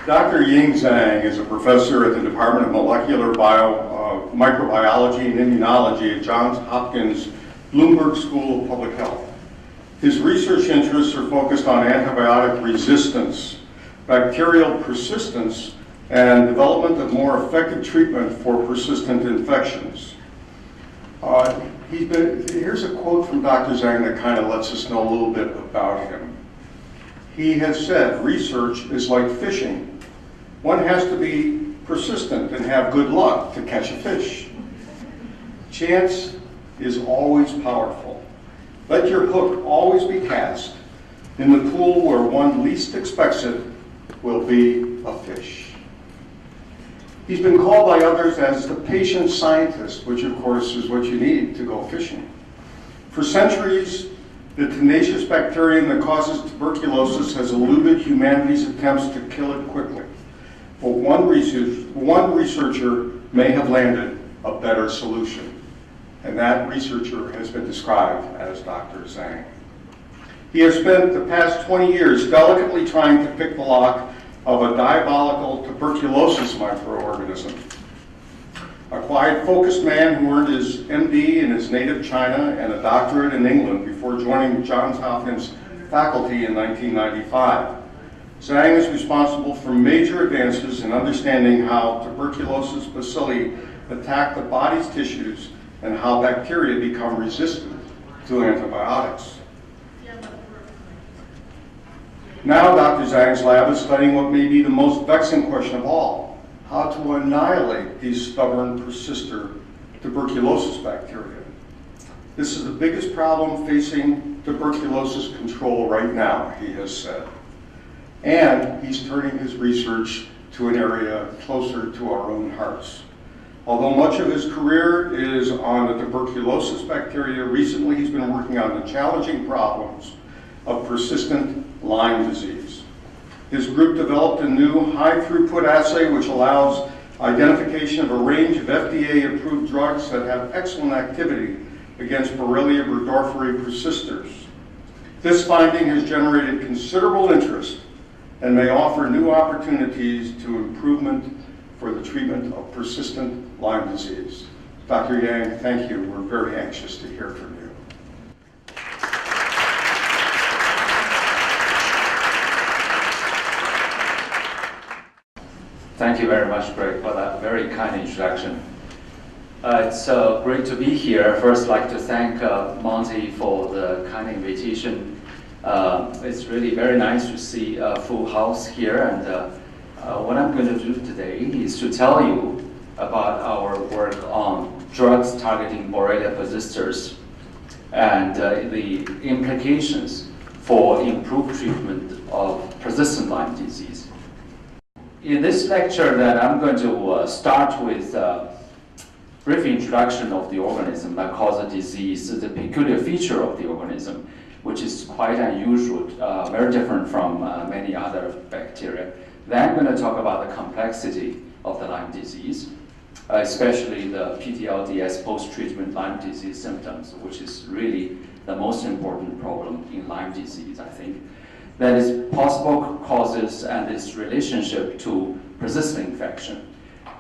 Dr. Ying Zhang is a professor at the Department of Molecular Microbiology and Immunology at Johns Hopkins Bloomberg School of Public Health. His research interests are focused on antibiotic resistance, bacterial persistence, and development of more effective treatment for persistent infections. Here's a quote from Dr. Zhang that kind of lets us know a little bit about him. He has said, research is like fishing. One has to be persistent and have good luck to catch a fish. Chance is always powerful. Let your hook always be cast. In the pool where one least expects it will be a fish. He's been called by others as the patient scientist, which of course is what you need to go fishing. For centuries, the tenacious bacterium that causes tuberculosis has eluded humanity's attempts to kill it quickly. But one researcher may have landed a better solution, and that researcher has been described as Dr. Zhang. He has spent the past 20 years delicately trying to pick the lock of a diabolical tuberculosis microorganism. A quiet, focused man who earned his MD in his native China and a doctorate in England before joining Johns Hopkins faculty in 1995. Zhang is responsible for major advances in understanding how tuberculosis bacilli attack the body's tissues and how bacteria become resistant to antibiotics. Now Dr. Zhang's lab is studying what may be the most vexing question of all: how to annihilate these stubborn persister tuberculosis bacteria. This is the biggest problem facing tuberculosis control right now, he has said. And he's turning his research to an area closer to our own hearts. Although much of his career is on the tuberculosis bacteria, recently he's been working on the challenging problems of persistent Lyme disease. His group developed a new high-throughput assay which allows identification of a range of FDA-approved drugs that have excellent activity against Borrelia burgdorferi persisters. This finding has generated considerable interest and may offer new opportunities to improvement for the treatment of persistent Lyme disease. Dr. Yang, thank you. We're very anxious to hear from you. Thank you very much, Greg, for that very kind introduction. It's great to be here. First, I'd like to thank Monty for the kind invitation. It's really very nice to see a full house here, and what I'm going to do today is to tell you about our work on drugs targeting Borrelia Persisters and the implications for improved treatment of persistent Lyme disease. In this lecture, that I'm going to start with a brief introduction of the organism that causes disease, the peculiar feature of the organism, which is quite unusual, very different from many other bacteria. Then I'm going to talk about the complexity of the Lyme disease, especially the PTLDS post-treatment Lyme disease symptoms, which is really the most important problem in Lyme disease, I think. That is possible causes and its relationship to persistent infection.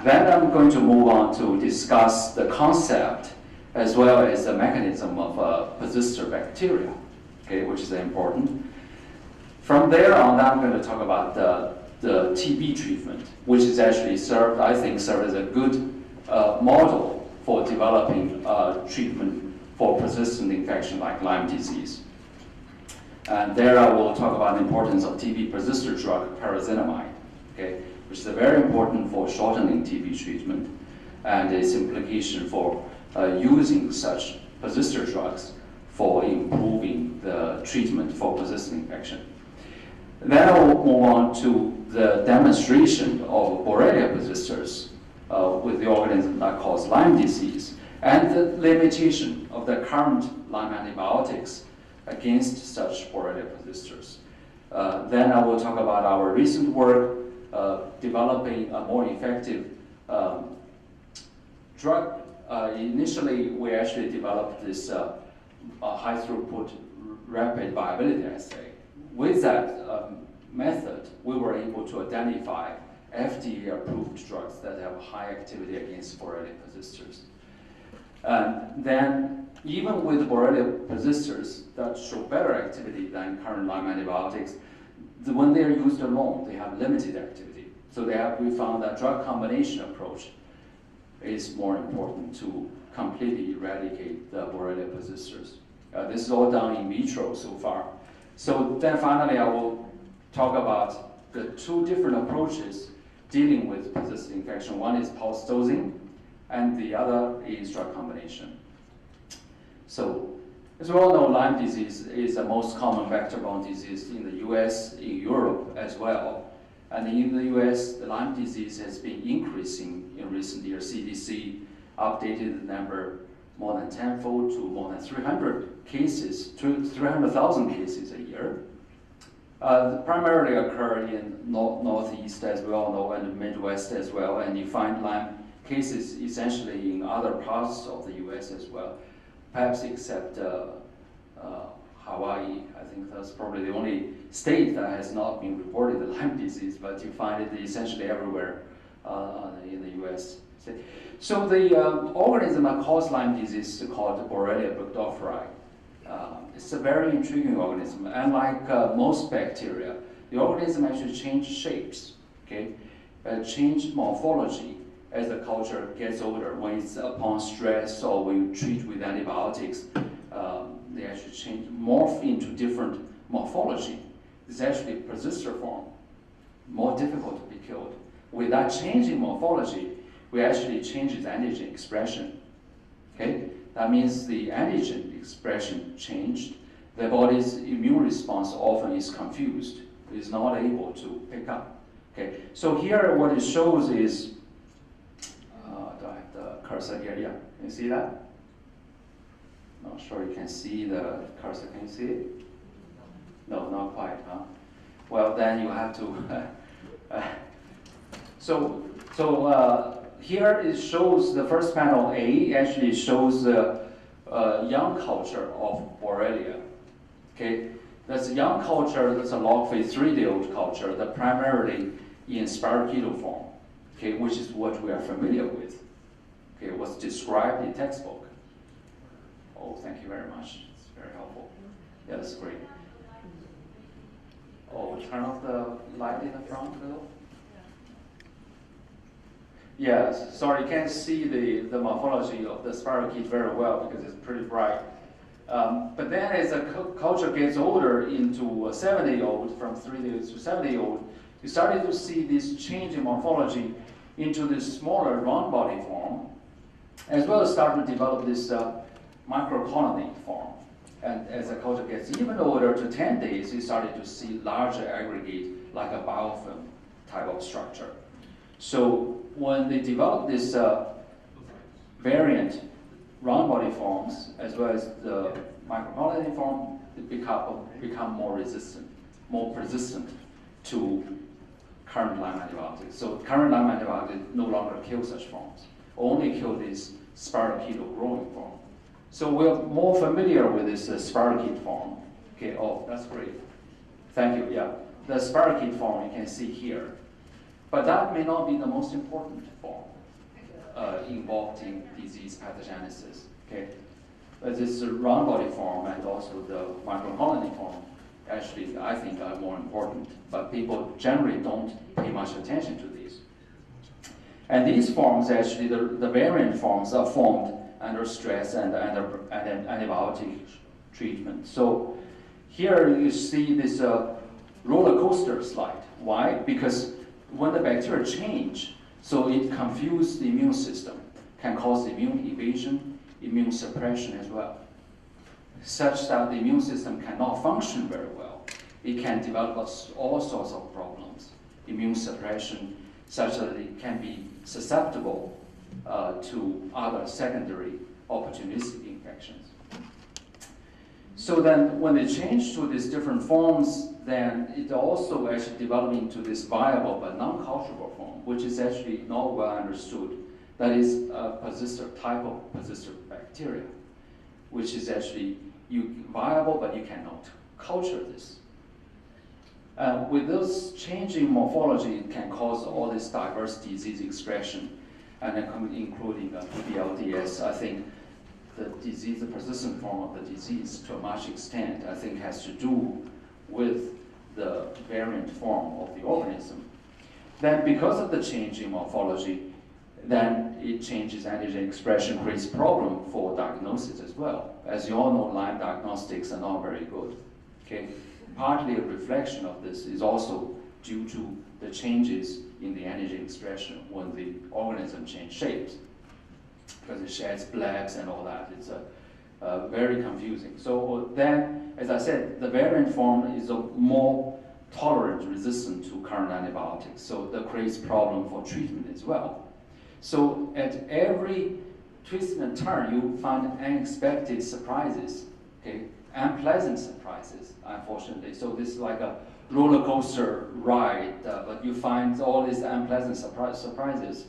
Then I'm going to move on to discuss the concept as well as the mechanism of persister bacteria, okay, which is important. From there on, I'm going to talk about the TB treatment, which is actually served as a good model for developing treatment for persistent infection like Lyme disease. And there I will talk about the importance of TB persister drug, pyrazinamide, okay, which is very important for shortening TB treatment and its implication for using such persister drugs for improving the treatment for persistent infection. Then I will move on to the demonstration of Borrelia persisters with the organism that causes Lyme disease and the limitation of the current Lyme antibiotics against such Borrelia persisters. Then I will talk about our recent work developing a more effective drug. Initially, we actually developed this high throughput rapid viability assay. With that, method, we were able to identify FDA-approved drugs that have high activity against Borrelia persisters. Then, even with Borrelia persisters that show better activity than current Lyme antibiotics, when they're used alone, they have limited activity. So we found that drug combination approach is more important to completely eradicate the Borrelia persisters. This is all done in vitro so far. So then finally, I will talk about the two different approaches dealing with persistent infection. One is pulse dosing, and the other is drug combination. So, as we all know, Lyme disease is the most common vector-borne disease in the US, in Europe as well. And in the US, the Lyme disease has been increasing in recent years. CDC updated the number more than tenfold to more than 300 cases, 300,000 cases a year. They primarily occur in Northeast, as we all know, and the Midwest as well. And you find Lyme cases essentially in other parts of the US as well, perhaps except Hawaii. I think that's probably the only state that has not been reported the Lyme disease, but you find it essentially everywhere in the US. So the organism that causes Lyme disease is called Borrelia burgdorferi. It's a very intriguing organism. Unlike most bacteria, the organism actually changes shapes, okay? Change morphology as the culture gets older. When it's upon stress or we treat with antibiotics, they actually morph into different morphology. It's actually a persister form, more difficult to be killed. With that change in morphology, we actually change its antigen expression. Okay? That means the antigen expression changed. The body's immune response often is confused. It is not able to pick up. Okay? So here what it shows is, do I have the cursor here? Yeah. Can you see that? Not sure you can see the cursor. Can you see it? No, not quite, huh? Well, then you have to. Here it shows the first panel A actually shows the young culture of Borrelia. Okay, that's a young culture. That's a log phase 3-day-old culture that primarily in spirochetal form. Okay, which is what we are familiar with. Okay, what's described in textbook. Oh, thank you very much. It's very helpful. Yeah, that's great. Oh, turn off the light in the front a little. Yes, sorry, you can't see the morphology of the spirochete very well because it's pretty bright. But then as the culture gets older into a 7-day-old, from 3 days to 7-day-old, you started to see this change in morphology into this smaller round body form, as well as start to develop this microcolony form. And as the culture gets even older to 10 days, you started to see larger aggregate like a biofilm type of structure. So when they develop this variant round body forms, as well as the microcolony form, they become more resistant, more persistent to current Lyme antibiotics. So current Lyme antibiotics no longer kill such forms, only kill this spirochetal growing form. So we're more familiar with this spirochete form. Okay, oh, that's great. Thank you, yeah. The spirochete form you can see here. But that may not be the most important form involved in disease pathogenesis. Okay, but this round body form and also the microcolony form actually, I think, are more important. But people generally don't pay much attention to these. And these forms, actually, the variant forms are formed under stress and under antibiotic treatment. So here you see this roller coaster slide. Why? Because when the bacteria change, so it confuses the immune system, can cause immune evasion, immune suppression as well, such that the immune system cannot function very well. It can develop all sorts of problems, immune suppression, such that it can be susceptible to other secondary opportunistic infections. So then when they change to these different forms, then it also actually develops into this viable but non-culturable form, which is actually not well understood. That is a persister type of persister bacteria, which is actually viable, but you cannot culture this. With those changing morphology, it can cause all this diverse disease expression, and including PBLDS. I think the disease, the persistent form of the disease, to a much extent, I think has to do with the variant form of the organism. Then because of the changing morphology, then it changes antigen expression, creates problem for diagnosis as well. As you all know, Lyme diagnostics are not very good. Okay? Partly a reflection of this is also due to the changes in the antigen expression when the organism changes shapes, because it sheds blebs and all that. It's very confusing. So then, as I said, the variant form is a more tolerant, resistant to current antibiotics. So that creates problem for treatment as well. So at every twist and turn, you find unexpected surprises, okay? Unpleasant surprises, unfortunately. So this is like a roller coaster ride, but you find all these unpleasant surprises.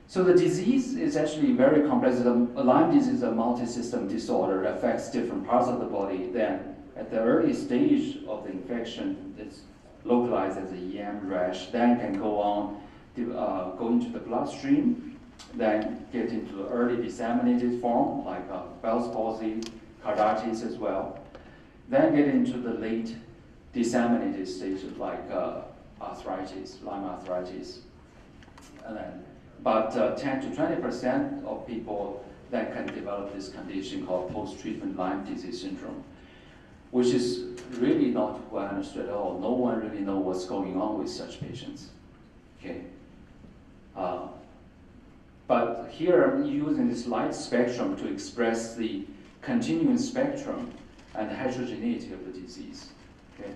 So the disease is actually very complex. Lyme disease is a multi-system disorder that affects different parts of the body. Then at the early stage of the infection, it's localized as a Ying rash, then can go on to go into the bloodstream, then get into the early disseminated form, like Bell's palsy, carditis as well. Then get into the late disseminated stages, like arthritis, Lyme arthritis. And then, but 10 to 20% of people that can develop this condition called post-treatment Lyme disease syndrome, which is really not well understood at all. No one really knows what's going on with such patients. Okay. But here I'm using this light spectrum to express the continuum spectrum and the heterogeneity of the disease. Okay.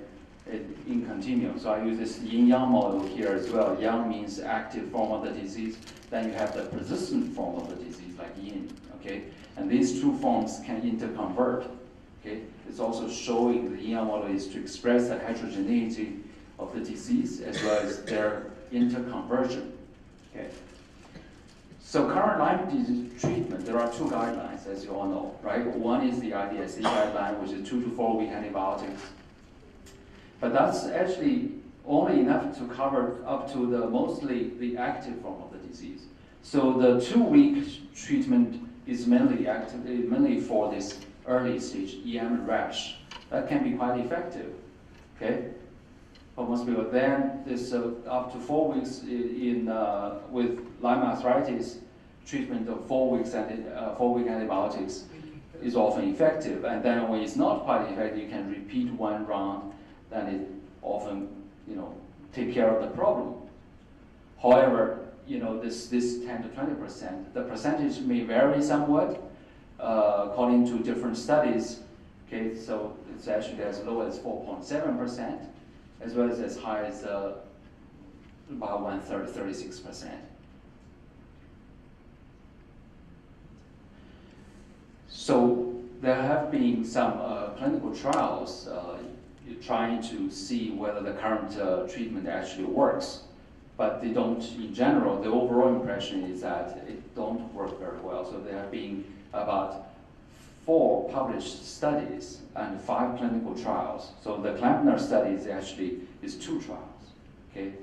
In continuum. So I use this Ying Zhang model here as well. Yang means active form of the disease. Then you have the persistent form of the disease, like Yin. Okay, and these two forms can interconvert. Okay, it's also showing the Ying Zhang model is to express the heterogeneity of the disease as well as their interconversion. Okay. So current Lyme disease treatment, there are two guidelines, as you all know, right? One is the IDSA guideline, which is 2 to 4 week antibiotics. But that's actually only enough to cover up to the mostly the active form of the disease. So the 2-week treatment is mainly for this early stage EM rash. That can be quite effective, okay? For most people. Then this up to 4 weeks with Lyme arthritis, treatment of 4 weeks and 4-week antibiotics is often effective. And then when it's not quite effective, you can repeat one round. Then it often, take care of the problem. However, this 10 to 20%, the percentage may vary somewhat according to different studies. Okay, so it's actually as low as 4.7%, as well as high as about 1/3, 36%. So there have been some clinical trials trying to see whether the current treatment actually works, but they don't. In general, the overall impression is that it don't work very well. So there have been about 4 published studies and 5 clinical trials. So the Klampner studies actually is 2 trials, okay,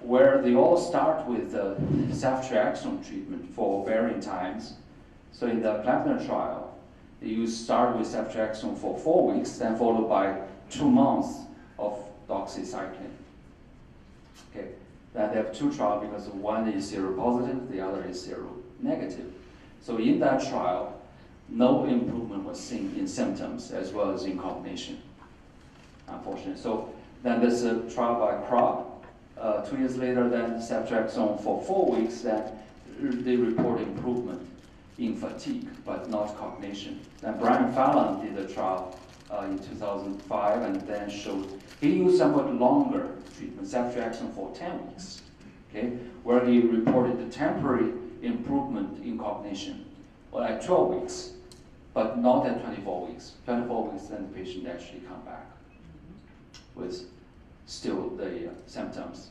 where they all start with the ceftriaxone treatment for varying times. So in the Klampner trial, you start with ceftriaxone for 4 weeks, then followed by 2 months of doxycycline. Okay, then they have 2 trials because one is seropositive, the other is seronegative. So in that trial, no improvement was seen in symptoms as well as in cognition, unfortunately. So then there's a trial by Krop. 2 years later, then ceftriaxone for 4 weeks, then they report improvement in fatigue, but not cognition. Then Brian Fallon did a trial in 2005 and then showed he used somewhat longer treatment, ceftriaxone for 10 weeks, okay, where he reported the temporary improvement in cognition, well, at 12 weeks, but not at 24 weeks. 24 weeks, then the patient actually come back with still the symptoms.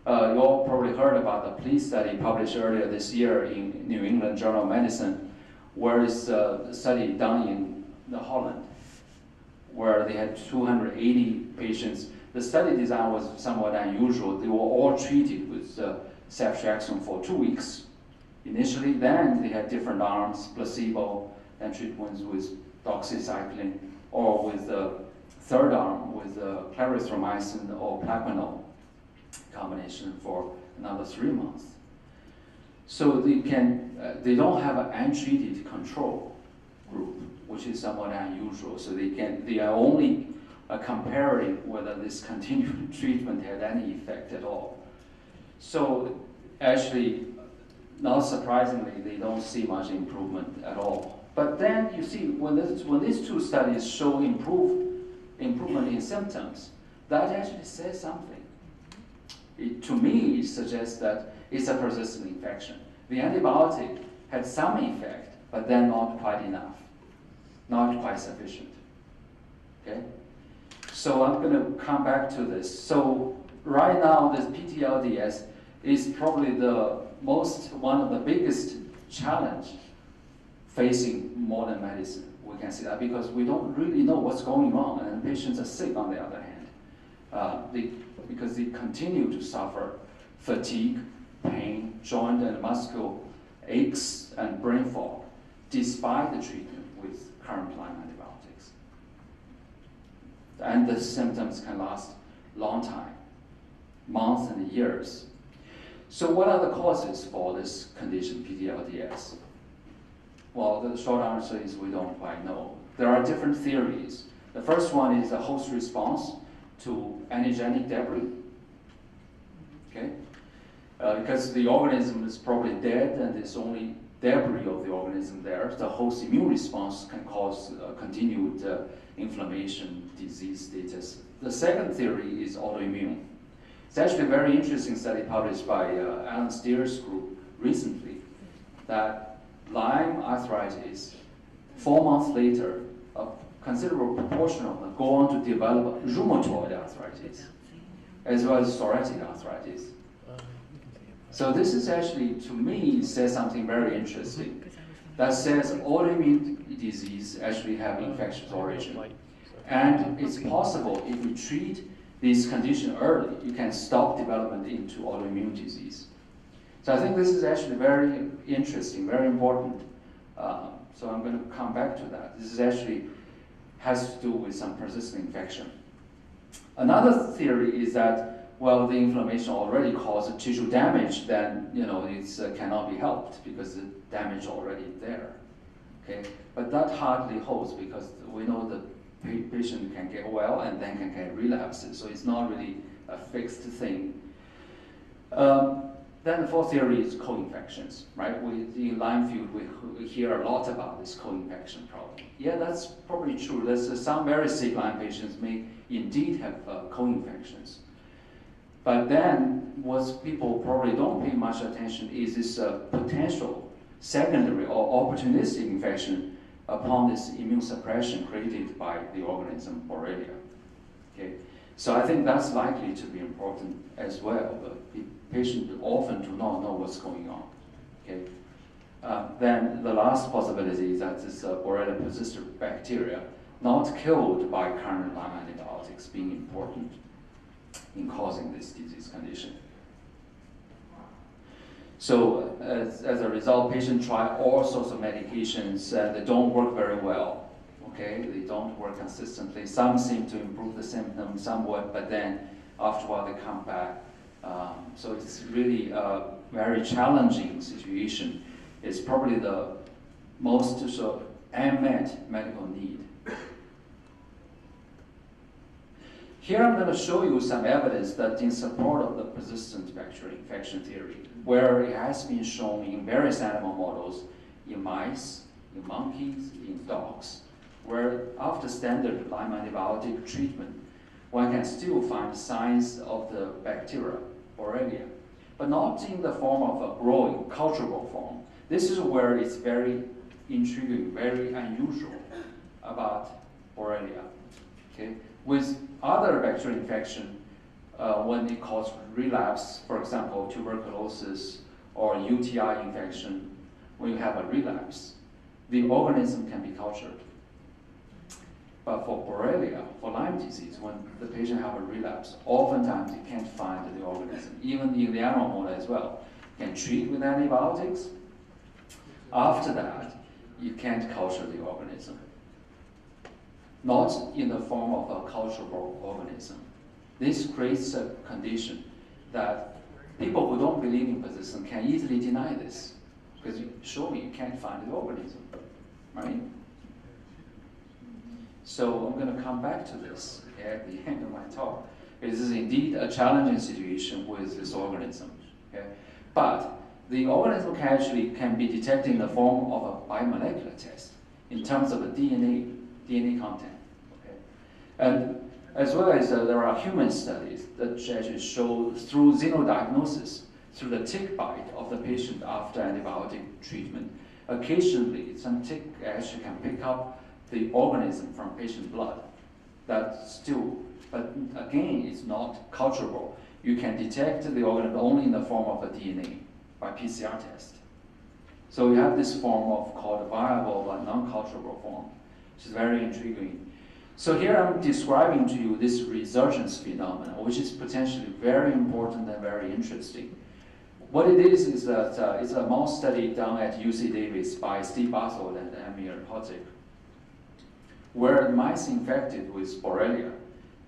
You all probably heard about the PLEASE study published earlier this year in New England Journal of Medicine, where it's a study done in Holland, where they had 280 patients. The study design was somewhat unusual. They were all treated with ceftriaxone for 2 weeks initially. Then they had different arms, placebo, and treatments with doxycycline, or with the third arm with clarithromycin or plaquenil combination for another 3 months. So they don't have an untreated control group, which is somewhat unusual. So they are only comparing whether this continued treatment had any effect at all. So actually, not surprisingly, they don't see much improvement at all. But then you see, when these two studies show improvement in symptoms, that actually says something. To me, it suggests that it's a persistent infection. The antibiotic had some effect, but then not quite enough, not quite sufficient. Okay? So I'm going to come back to this. So right now, this PTLDS is probably one of the biggest challenge facing modern medicine. We can see that because we don't really know what's going on, and patients are sick on the other hand. Because they continue to suffer fatigue, pain, joint and muscle aches, and brain fog, despite the treatment with current Lyme antibiotics. And the symptoms can last a long time, months and years. So what are the causes for this condition, PTLDS? Well, the short answer is we don't quite know. There are different theories. The first one is a host response to antigenic debris. Okay? Because the organism is probably dead and it's only debris of the organism there. The host immune response can cause continued inflammation, disease status. The second theory is autoimmune. It's actually a very interesting study published by Alan Steer's group recently that Lyme arthritis, 4 months later, a considerable proportion of them go on to develop rheumatoid arthritis, as well as psoriatic arthritis. So this is actually, to me, says something very interesting. That says autoimmune disease actually have infectious origin. And it's possible if we treat this condition early, you can stop development into autoimmune disease. So I think this is actually very interesting, very important. So I'm going to come back to that. This is actually has to do with some persistent infection. Another theory is that, well, the inflammation already caused tissue damage, then it cannot be helped because the damage already there. Okay, but that hardly holds because we know the patient can get well and then can get relapses, so it's not really a fixed thing. Then the fourth theory is co-infections, right? In Lyme field, we hear a lot about this co-infection problem. Yeah, that's probably true. There's some very sick Lyme patients may indeed have co-infections. But then what people probably don't pay much attention is this potential secondary or opportunistic infection upon this immune suppression created by the organism Borrelia. Okay? So I think that's likely to be important as well. The patient often do not know what's going on. Okay? Then the last possibility is that this Borrelia Persisters bacteria, not killed by current Lyme antibiotics, being important in causing this disease condition. So as a result, patients try all sorts of medications and they don't work very well. Okay, they don't work consistently. Some seem to improve the symptoms somewhat, but then after a while they come back. So it's really a very challenging situation. It's probably the most unmet medical need. Here I'm going to show you some evidence that in support of the persistent bacterial infection theory, where it has been shown in various animal models, in mice, in monkeys, in dogs, where after standard Lyme antibiotic treatment, one can still find signs of the bacteria, Borrelia, but not in the form of a growing, culturable form. This is where it's very intriguing, very unusual about Borrelia. Okay? With other bacterial infection, when it causes relapse, for example, tuberculosis or UTI infection, when you have a relapse, the organism can be cultured. But for Borrelia, for Lyme disease, when the patient have a relapse, oftentimes you can't find the organism, even in the animal model as well. You can treat with antibiotics. After that, you can't culture the organism. Not in the form of a culturable organism. This creates a condition that people who don't believe in persistence can easily deny this, because you show me you can't find the organism, right? So I'm going to come back to this at the end of my talk. This is indeed a challenging situation with this organism. Okay? But the organism can be detected in the form of a biomolecular test in terms of the DNA content. Okay? And as well as there are human studies that actually show through xenodiagnosis, through the tick bite of the patient after antibiotic treatment, occasionally some tick actually can pick up the organism from patient blood. That still, but again, it's not culturable. You can detect the organism only in the form of a DNA by PCR test. So you have this form of called viable but non-culturable form, which is very intriguing. So here I'm describing to you this resurgence phenomenon, which is potentially very important and very interesting. What it is that it's a mouse study done at UC Davis by Steve Basel and Amir Hodzic, where mice infected with Borrelia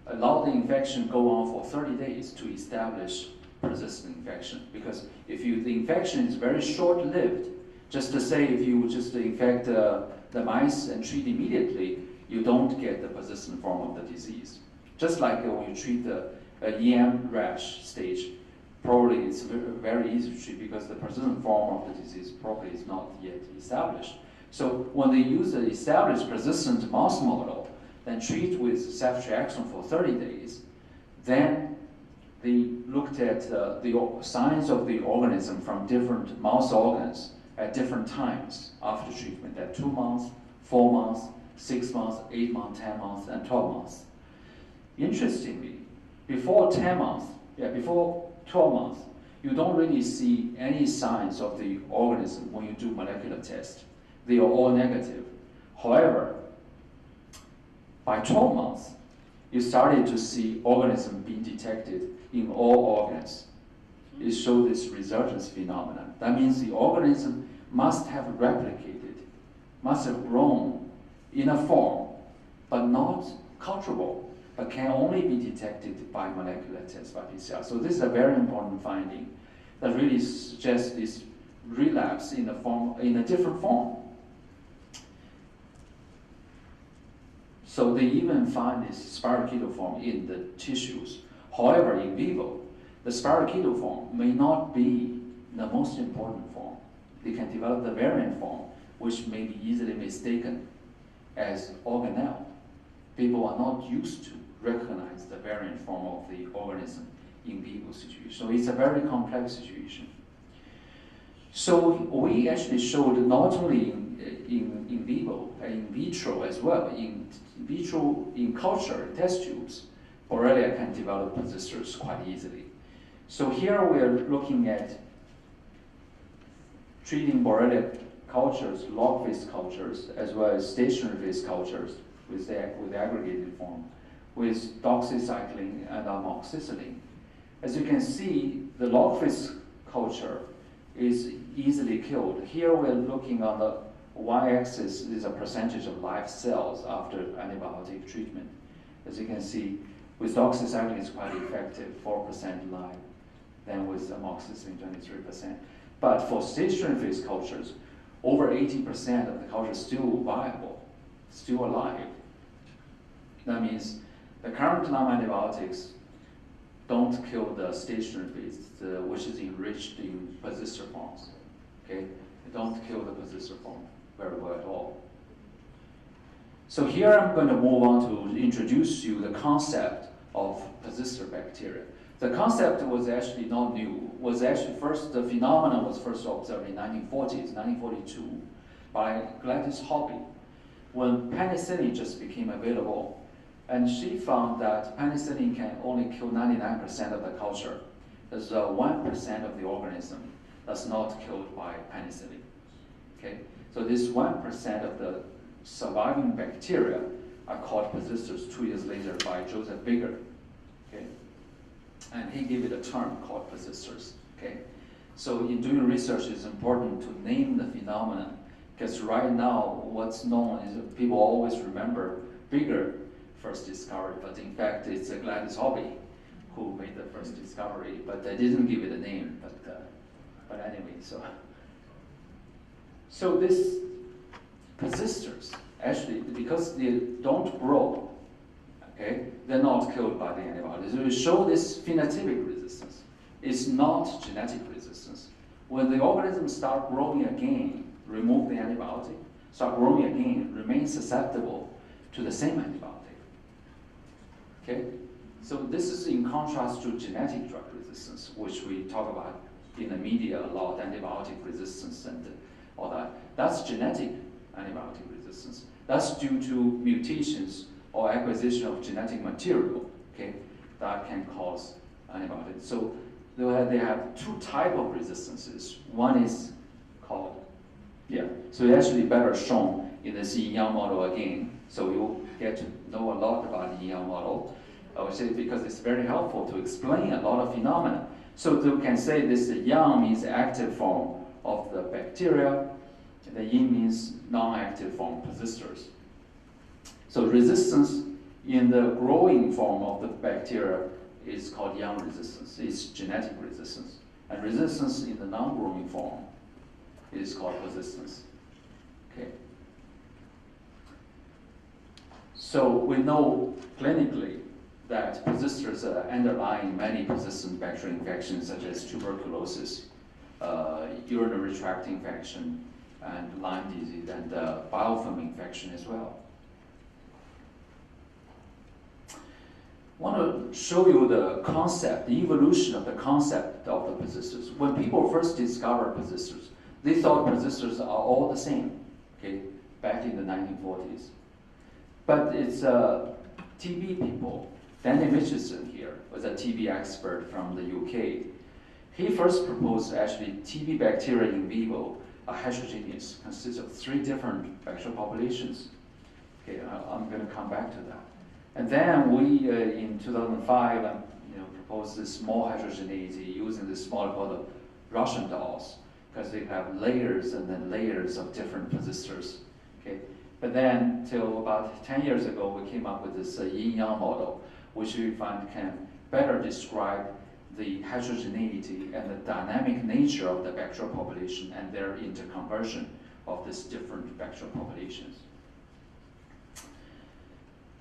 allow the infection go on for 30 days to establish persistent infection. Because if the infection is very short-lived, just to say if you just infect the mice and treat immediately, you don't get the persistent form of the disease. Just like when you treat the EM rash stage, probably it's very easy to treat because the persistent form of the disease probably is not yet established. So when they use the established persistent mouse model, then treat with ceftriaxone for 30 days, then they looked at the signs of the organism from different mouse organs at different times after treatment, at 2 months, 4 months, 6 months, 8 months, 10 months, and 12 months. Interestingly, before 10 months, before 12 months, you don't really see any signs of the organism when you do molecular tests. They are all negative. However, by 12 months, you started to see organism being detected in all organs. It showed this resurgence phenomenon. That means the organism must have replicated, must have grown in a form, but not culturable, but can only be detected by molecular tests, by PCR. So this is a very important finding that really suggests this relapse in a different form. So they even find this spirochetoform in the tissues. However, in vivo, the spirochetoform may not be the most important form. They can develop the variant form, which may be easily mistaken as organelle. People are not used to recognize the variant form of the organism in vivo situation. So it's a very complex situation. So we actually showed not only in vivo, in vitro as well, in vitro, in culture, test tubes, Borrelia can develop persisters quite easily. So here we are looking at treating Borrelia cultures, log phase cultures, as well as stationary phase cultures with aggregated form, with doxycycline and amoxicillin. As you can see, the log phase culture is easily killed. Here we're looking on the y-axis is a percentage of live cells after antibiotic treatment. As you can see, with doxycycline it's quite effective, 4% live, then with amoxicillin 23%. But for stationary phase cultures, over 80% of the culture is still viable, still alive. That means the current Lyme antibiotics don't kill the stationary phase, which is enriched in persister forms. Okay, they don't kill the persister form very well at all. So here I'm going to move on to introduce you the concept of persister bacteria. The concept was actually not new. The phenomenon was first observed in 1940s, 1942, by Gladys Hobby, when penicillin just became available. And she found that penicillin can only kill 99% of the culture. There's 1% of the organism that's not killed by penicillin. Okay? So this 1% of the surviving bacteria are called persisters 2 years later by Joseph Bigger. Okay? And he gave it a term called persisters. Okay? So in doing research, it's important to name the phenomenon, because right now what's known is people always remember Bigger first discovery, but in fact it's Gladys Hobby who made the first discovery, but they didn't give it a name. But anyway, so this persisters, actually, because they don't grow, okay, they're not killed by the antibiotics. So we show this phenotypic resistance. It's not genetic resistance. When the organism start growing again, remove the antibiotic, start growing again, remain susceptible to the same antibiotic. Okay? So this is in contrast to genetic drug resistance, which we talk about in the media a lot, antibiotic resistance and all that. That's genetic antibiotic resistance. That's due to mutations or acquisition of genetic material, okay, that can cause antibiotics. So they have two types of resistances. One is called, so it's actually better shown in this Ying Zhang model again. So you get to know a lot about the Ying Zhang model. I would say because it's very helpful to explain a lot of phenomena. So you can say this Yang means active form of the bacteria, the Yin means non-active form, persisters. So resistance in the growing form of the bacteria is called Yang resistance. It's genetic resistance. And resistance in the non-growing form is called persistence. Okay. So we know clinically that persisters are underlying many persistent bacterial infections such as tuberculosis, urinary tract infection, and Lyme disease, and biofilm infection as well. I want to show you the concept, the evolution of the concept of the persisters. When people first discovered persisters, they thought persisters are all the same, okay, back in the 1940s. But it's TB people. Danny Mitchison here was a TB expert from the UK. He first proposed actually TB bacteria in vivo are heterogeneous, consists of 3 different bacterial populations. Okay, I'm going to come back to that. And then we, in 2005, proposed this small heterogeneity using this model called the Russian dolls, because they have layers and then layers of different persisters. Okay, but then till about 10 years ago, we came up with this Ying Zhang model, which we find can better describe the heterogeneity and the dynamic nature of the bacterial population and their interconversion of these different bacterial populations.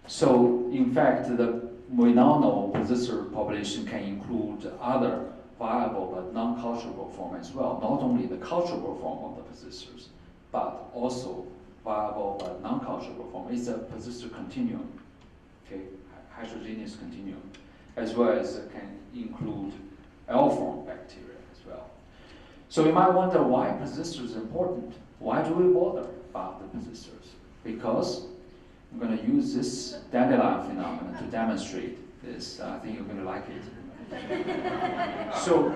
So, in fact, we now know persistor population can include other viable but non-culturable form as well, not only the culturable form of the persisters, but also viable but non-culturable form. It's a persistor continuum, okay, heterogeneous continuum, as well as it can include L-form bacteria as well. So you might wonder why persisters is important. Why do we bother about the persisters? Because I'm going to use this dandelion phenomenon to demonstrate this. I think you're going to like it. So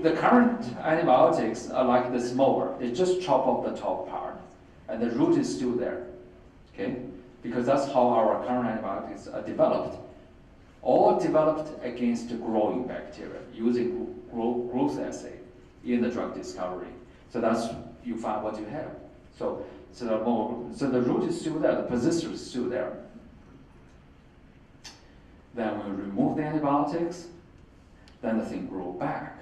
the current antibiotics are like this mower. They just chop off the top part, and the root is still there. Okay? Because that's how our current antibiotics are developed. All developed against growing bacteria using growth assay in the drug discovery. So that's, you find what you have. So the root is still there, the persistor is still there. Then we remove the antibiotics, then the thing grows back.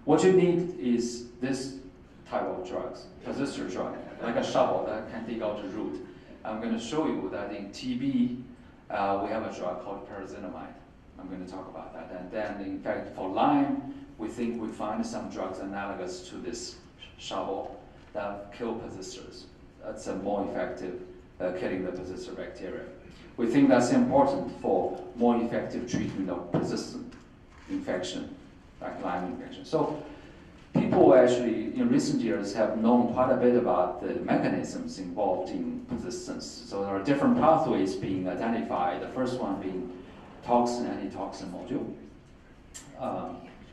What you need is this type of drugs, persistor drug, like a shovel that can dig out the root. I'm going to show you that in TB, we have a drug called pyrazinamide. I'm going to talk about that. And then, in fact, for Lyme, we think we find some drugs analogous to this shovel that kill persisters. That's a more effective killing the persistent bacteria. We think that's important for more effective treatment of persistent infection, like Lyme infection. So people actually, in recent years, have known quite a bit about the mechanisms involved in persistence. So there are different pathways being identified, the first one being toxin, antitoxin module.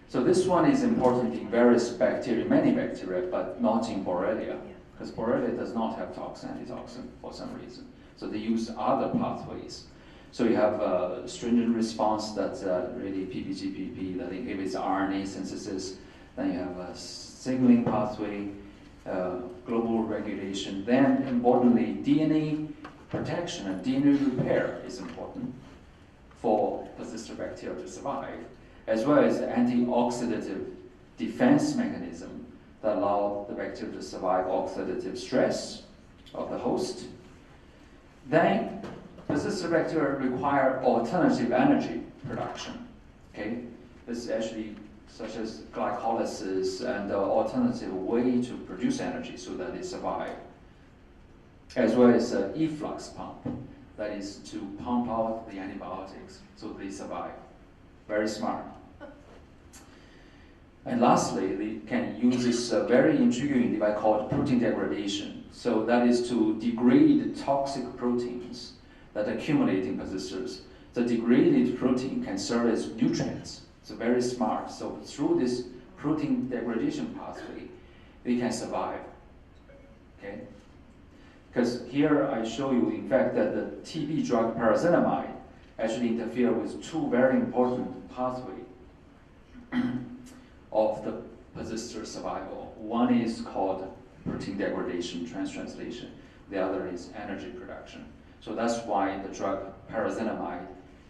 So this one is important in various bacteria, many bacteria, but not in Borrelia. because Borrelia does not have antitoxin for some reason. So they use other pathways. So you have a stringent response that's really PPGPP that inhibits RNA synthesis. Then you have a signaling pathway, global regulation. Then, importantly, DNA protection and DNA repair is important for persister bacteria to survive, as well as antioxidative defense mechanism that allow the bacteria to survive oxidative stress of the host. Then, persister bacteria require alternative energy production. Okay, this is actually such as glycolysis and alternative way to produce energy so that they survive, as well as efflux pump, that is to pump out the antibiotics so they survive. Very smart. And lastly, they can use this very intriguing device called protein degradation. So that is to degrade toxic proteins that accumulate in persisters. The degraded protein can serve as nutrients. It's very smart. So through this protein degradation pathway, they can survive. Okay? Because here I show you, in fact, that the TB drug paracetamide actually interfere with two very important pathways of the persister survival. One is called protein degradation, translation. The other is energy production. So that's why the drug paracetamide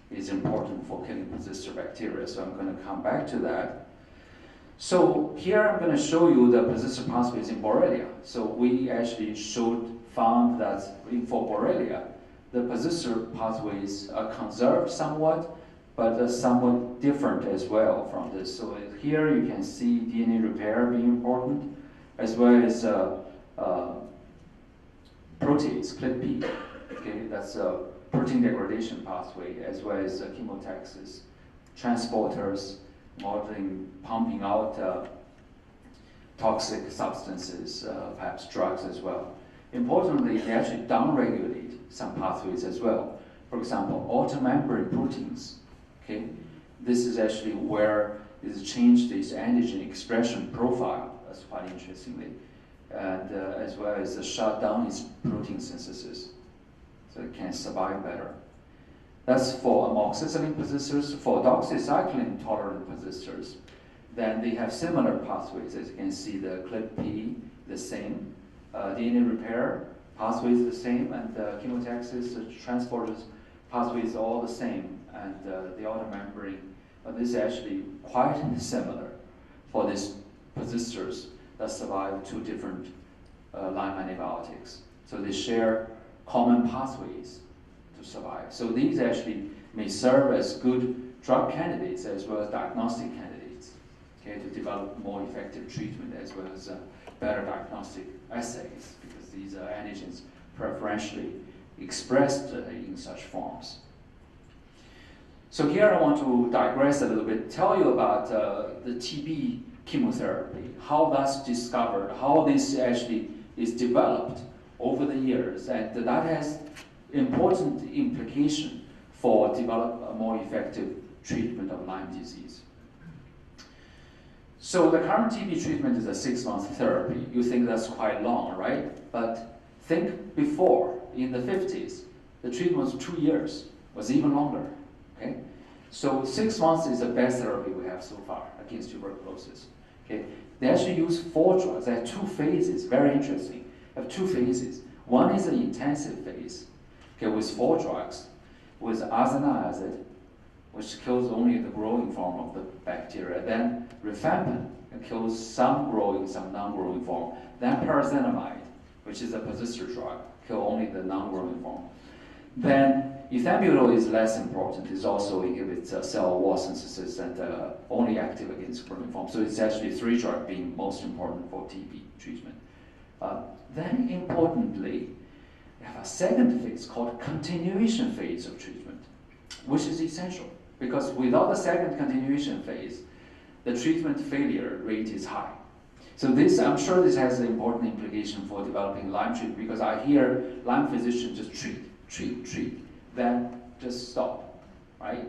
is important for killing persister bacteria. So I'm going to come back to that. So here I'm going to show you the persister pathways in Borrelia. So we actually found that for Borrelia, the persister pathways are conserved somewhat, but somewhat different as well from this. So here you can see DNA repair being important, as well as protease, CLIP-P. Okay, that's a protein degradation pathway, as well as chemotaxis, transporters, pumping out toxic substances, perhaps drugs as well. Importantly, they actually downregulate some pathways as well. For example, outer membrane proteins. Okay, this is actually where it's changed this antigen expression profile. That's quite interestingly, and as well as shut down its protein synthesis, so it can survive better. That's for amoxicillin persisters. For doxycycline tolerant persisters, then they have similar pathways. As you can see, the CLIP-P, the same. DNA repair pathway is the same, and chemotaxis, transporters pathway is all the same, and the outer membrane. But this is actually quite similar for these persisters that survive two different Lyme antibiotics. So they share common pathways to survive. So these actually may serve as good drug candidates as well as diagnostic candidates, okay, to develop more effective treatment as well as better diagnostic assays, because these are antigens preferentially expressed in such forms. So here I want to digress a little bit, tell you about the TB chemotherapy, how that's discovered, how this actually is developed over the years, and that has important implication for develop a more effective treatment of Lyme disease. So the current TB treatment is a 6-month therapy. You think that's quite long, right? But think before, in the 50s, the treatment was 2 years, was even longer, okay? So 6 months is the best therapy we have so far against tuberculosis, okay? They actually use 4 drugs. They have 2 phases, very interesting. They have 2 phases. One is an intensive phase, okay, with 4 drugs, with azadirachtin, which kills only the growing form of the bacteria. Then rifampin, it kills some growing, some non-growing form. Then paracetamide, which is a persister drug, kill only the non-growing form. Then ethambutol is less important. It also inhibits cell wall synthesis and only active against growing form. So it's actually 3 drugs being most important for TB treatment. Then importantly, we have a second phase called continuation phase of treatment, which is essential because without the second continuation phase, the treatment failure rate is high. So this, I'm sure this has an important implication for developing Lyme treatment, because I hear Lyme physicians just treat, then just stop, right?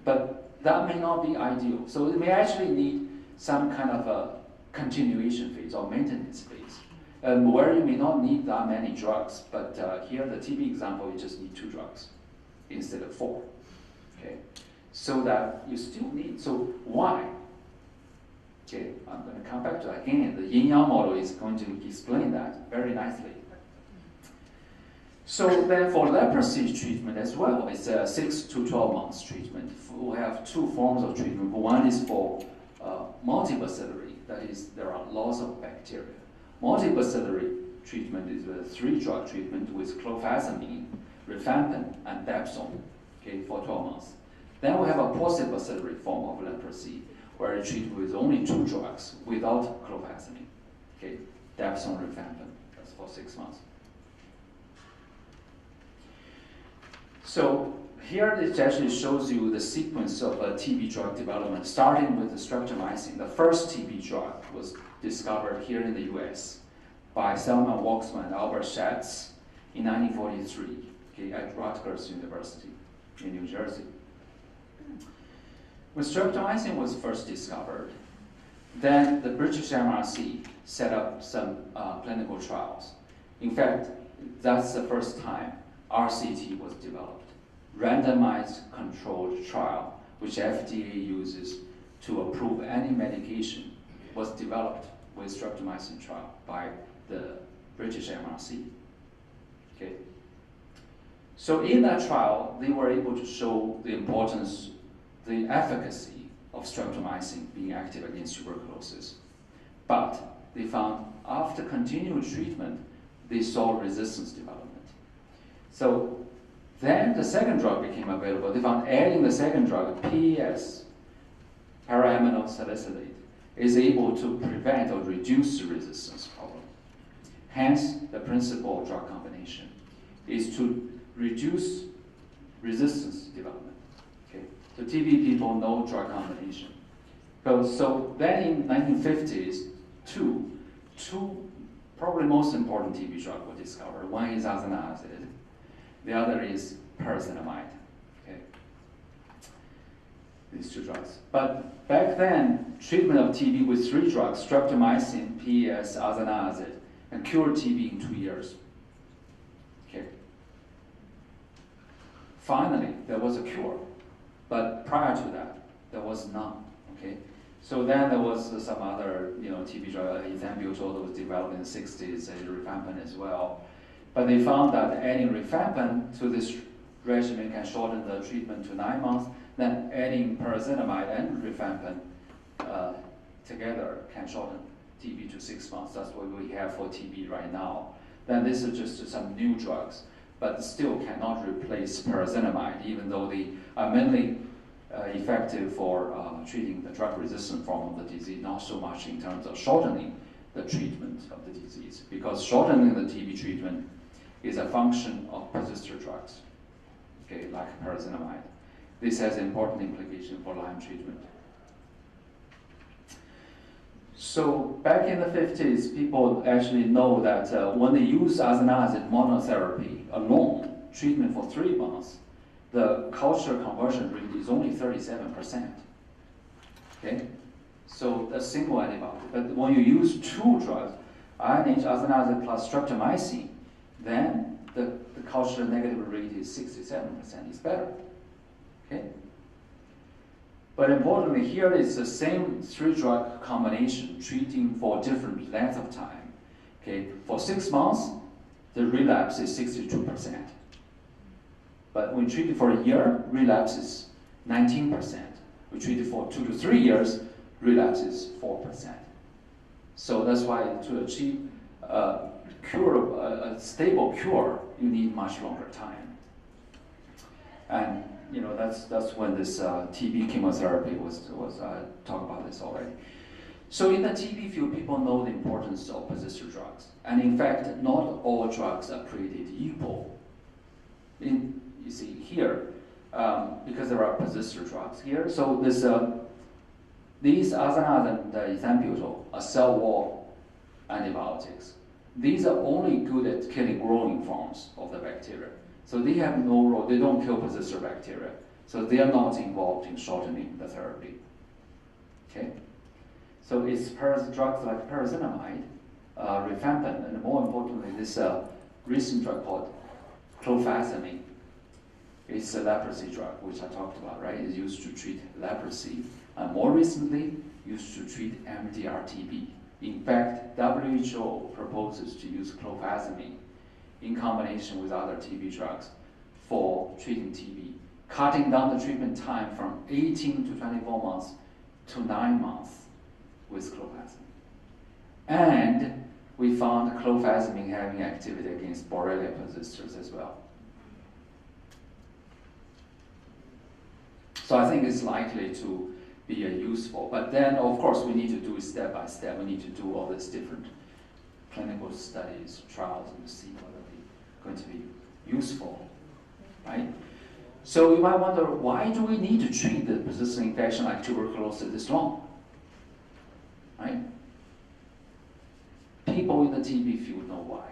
But that may not be ideal. So it may actually need some kind of a continuation phase or maintenance phase. where you may not need that many drugs, but here the TB example, you just need 2 drugs instead of 4. Okay, so that you still need. So why? Okay, I'm going to come back to that again. The Yin Yang model is going to explain that very nicely. So then for leprosy treatment as well, it's a 6 to 12 months treatment. We have 2 forms of treatment. One is for multibacillary, that is, there are lots of bacteria. Multibacillary treatment is a 3-drug treatment with clofazimine, rifampin, and dapsone, okay, for 12 months. Then we have a paucibacillary form of leprosy, where you treat with only 2 drugs without clofazimine, okay, dapsone, rifampin, that's for 6 months. So here it actually shows you the sequence of TB drug development, starting with the streptomycin. The first TB drug was discovered here in the US by Selman Waxman and Albert Schatz in 1943, okay, at Rutgers University in New Jersey. When streptomycin was first discovered, then the British MRC set up some clinical trials. In fact, that's the first time RCT was developed, randomized controlled trial, which FDA uses to approve any medication, was developed with streptomycin trial by the British MRC. Okay. So in that trial, they were able to show the importance, the efficacy of streptomycin being active against tuberculosis. But they found after continued treatment, they saw resistance development. So then the second drug became available. They found adding the second drug, PES, para-aminosalicylic salicylate, is able to prevent or reduce the resistance problem. Hence, the principle of drug combination is to reduce resistance development. Okay? So TB people know drug combination. So then in 1950s, two probably most important TB drugs were discovered. One is azathionazid. The other is pyrazinamide. Okay, these 2 drugs. But back then, treatment of TB with 3 drugs, streptomycin, PES, azathionazid, and cured TB in 2 years. Okay. Finally, there was a cure, but prior to that, there was none. Okay. So then there was some other, TB drug, ethambutol, that was developed in the 60s, rifampin as well. But they found that adding rifampin to this regimen can shorten the treatment to 9 months. Then adding pyrazinamide and rifampin together can shorten TB to 6 months. That's what we have for TB right now. Then this is just some new drugs, but still cannot replace pyrazinamide, even though they are mainly effective for treating the drug-resistant form of the disease, not so much in terms of shortening the treatment of the disease, because shortening the TB treatment is a function of persister drugs, okay, like pyrazinamide. This has important implication for Lyme treatment. So back in the 50s, people actually know that when they use azathionazid monotherapy alone, treatment for 3 months, the culture conversion rate is only 37%. Okay? So the single antibiotic. But when you use 2 drugs, INH, azathionazid plus streptomycin, then the culture negative rate is 67%. It's better. Okay? But importantly, here is the same 3-drug combination treating for different length of time. Okay? For 6 months, the relapse is 62%. But when treated for a year, relapse is 19%. We treat it for 2 to 3 years, relapse is 4%. So that's why to achieve a stable cure, you need much longer time. And that's when this TB chemotherapy was talk about this already. So in the TB field, people know the importance of persister drugs, and in fact, not all drugs are created equal. You see here, because there are persister drugs here. So these azathionazid and ethambutol are cell wall antibiotics. These are only good at killing growing forms of the bacteria. So they have no role, they don't kill persister bacteria. So they are not involved in shortening the therapy. Okay? So it's drugs like pyrazinamide rifampin, and more importantly, this recent drug called clofazimine. It's a leprosy drug, which I talked about, right? It's used to treat leprosy, and more recently, used to treat MDR-TB. In fact, WHO proposes to use clofazimine in combination with other TB drugs for treating TB, cutting down the treatment time from 18 to 24 months to 9 months with clofazimine. And we found clofazimine having activity against Borrelia persisters as well. So I think it's likely to be useful. But then, of course, we need to do it step by step. We need to do all these different clinical studies, trials, and see whether they're going to be useful, right? So you might wonder, why do we need to treat the persistent infection like tuberculosis this long, right? People in the TB field know why.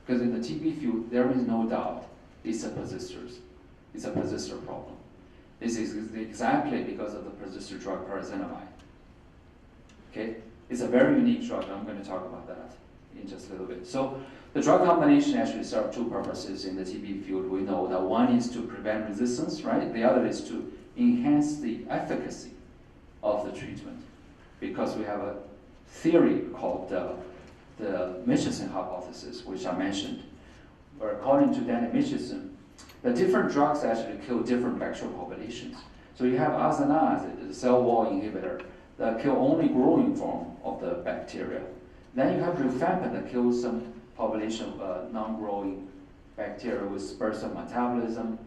Because in the TB field, there is no doubt it's a persisters. It's a persister problem. This is exactly because of the persister drug pyrazinamide. Okay? It's a very unique drug, and I'm going to talk about that in just a little bit. So the drug combination actually serves two purposes in the TB field. We know that one is to prevent resistance, right? The other is to enhance the efficacy of the treatment, because we have a theory called the Mitchison hypothesis, which I mentioned, where according to Danny Mitchison, the different drugs actually kill different bacterial populations. So you have azanas, the cell wall inhibitor, that kill only growing form of the bacteria. Then you have rifampin that kills some population of non-growing bacteria with bursts of metabolism.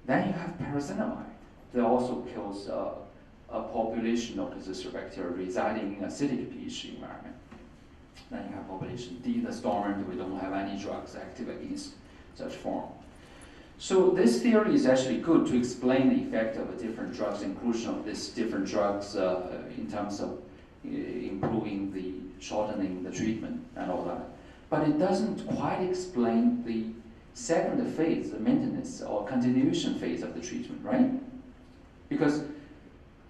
Then you have pyrazinamide that also kills a population of persister bacteria residing in acidic pH environment. Then you have population D, the storm, we don't have any drugs active against such form. So this theory is actually good to explain the effect of different drugs, inclusion of these different drugs in terms of improving the shortening the treatment and all that. But it doesn't quite explain the second phase, the maintenance or continuation phase of the treatment, right? Because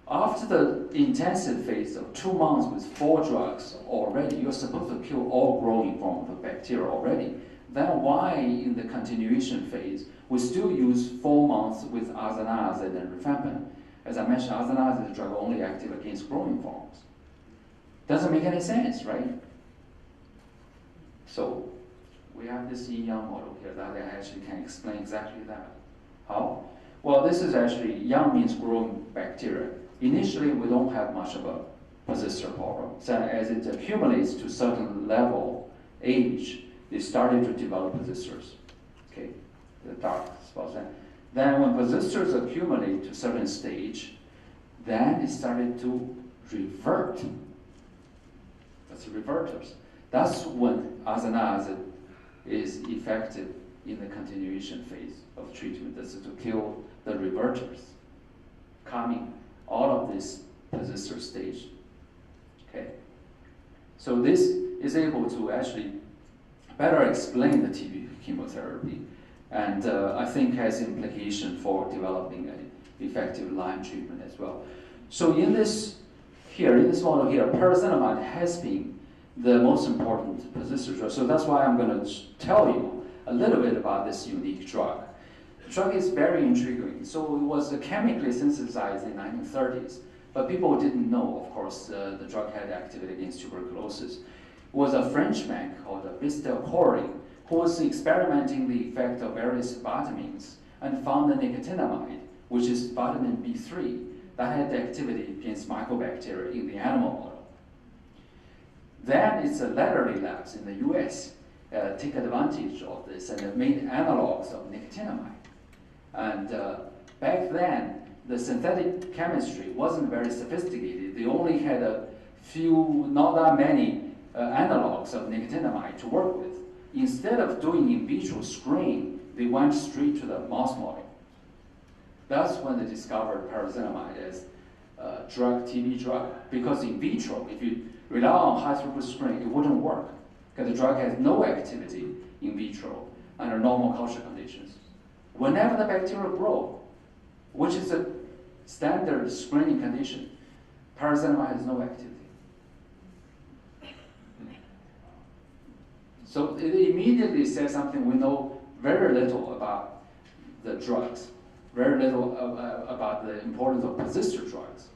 after the intensive phase of 2 months with 4 drugs already, you're supposed to kill all growing form of bacteria already. Then why in the continuation phase, we still use 4 months with azanazid and rifampin? As I mentioned, azanazid is a drug only active against growing forms. Doesn't make any sense, right? So we have this Ying Zhang model here that actually can explain exactly that. How? Well, this is actually, Yang means growing bacteria. Initially, we don't have much of a persister problem. So as it accumulates to a certain level, age, they started to develop persisters. Okay, the dark spots. Then when persisters accumulate to a certain stage, then it started to revert. That's reverters. That's when azanazid is effective in the continuation phase of treatment. That's to kill the reverters coming out of this persister stage. Okay, so this is able to actually better explain the TB chemotherapy, and I think has implication for developing an effective Lyme treatment as well. So in this model here, pyrazinamide has been the most important persister drug. So that's why I'm going to tell you a little bit about this unique drug. The drug is very intriguing. So it was chemically synthesized in the 1930s, but people didn't know, of course, the drug had activity against tuberculosis. It was a Frenchman called Borgdorferi who was experimenting the effect of various vitamins and found the nicotinamide, which is vitamin B3, that had activity against mycobacteria in the animal model. Then it's a laterally labs in the US take advantage of this and have made analogs of nicotinamide. And back then, the synthetic chemistry wasn't very sophisticated. They only had a few, not that many analogs of nicotinamide to work with. Instead of doing in vitro screen, they went straight to the mouse model. That's when they discovered pyrazinamide as a drug, TB drug. Because in vitro, if you rely on high throughput screen, it wouldn't work. Because the drug has no activity in vitro under normal culture conditions. Whenever the bacteria grow, which is a standard screening condition, pyrazinamide has no activity. So it immediately says something we know very little about the drugs, very little about the importance of persister drugs.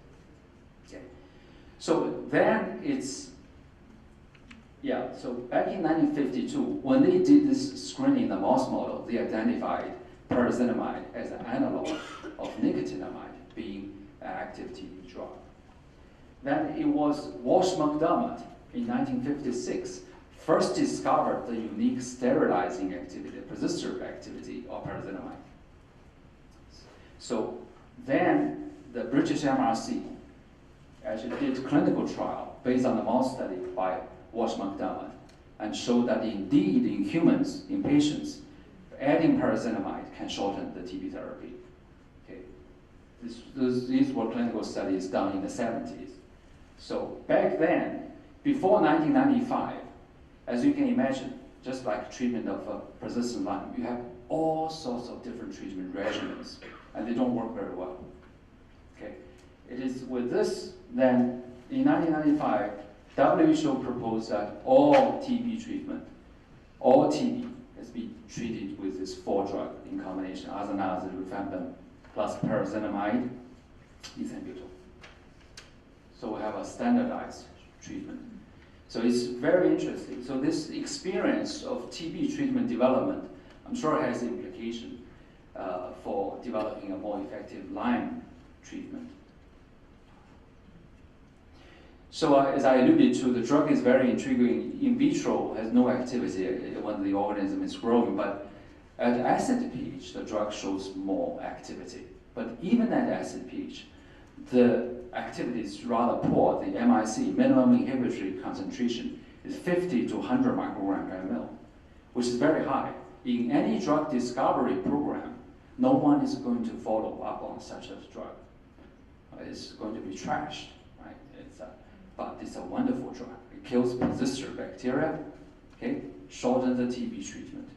Okay. So then so back in 1952, when they did this screening in the mouse model, they identified pyrazinamide as an analog of nicotinamide being an active TB drug. Then it was Walsh McDermott in 1956 first discovered the unique sterilizing activity, persister activity of pyrazinamide. So then the British MRC actually did clinical trial based on the mouse study by Walsh McDermott and showed that indeed in humans, in patients, adding pyrazinamide can shorten the TB therapy. Okay. These were clinical studies done in the 70s. So back then, before 1995, as you can imagine, just like treatment of persistent Lyme, you have all sorts of different treatment regimens, and they don't work very well. Okay, it is with this, then in 1995, WHO proposed that all TB treatment, all TB has been treated with this 4-drug in combination, azanazid, rifampin, plus pyrazinamide, ethambutol. So we have a standardized treatment. So it's very interesting. So this experience of TB treatment development, I'm sure has implication for developing a more effective Lyme treatment. So as I alluded to, the drug is very intriguing. In vitro has no activity when the organism is growing, but at acid pH, the drug shows more activity. But even at acid pH, the activity is rather poor. The MIC, minimum inhibitory concentration, is 50 to 100 microgram per ml, which is very high. In any drug discovery program, no one is going to follow up on such a drug. It's going to be trashed, right? But it's a wonderful drug. It kills persister bacteria, okay? Shortens the TB treatment.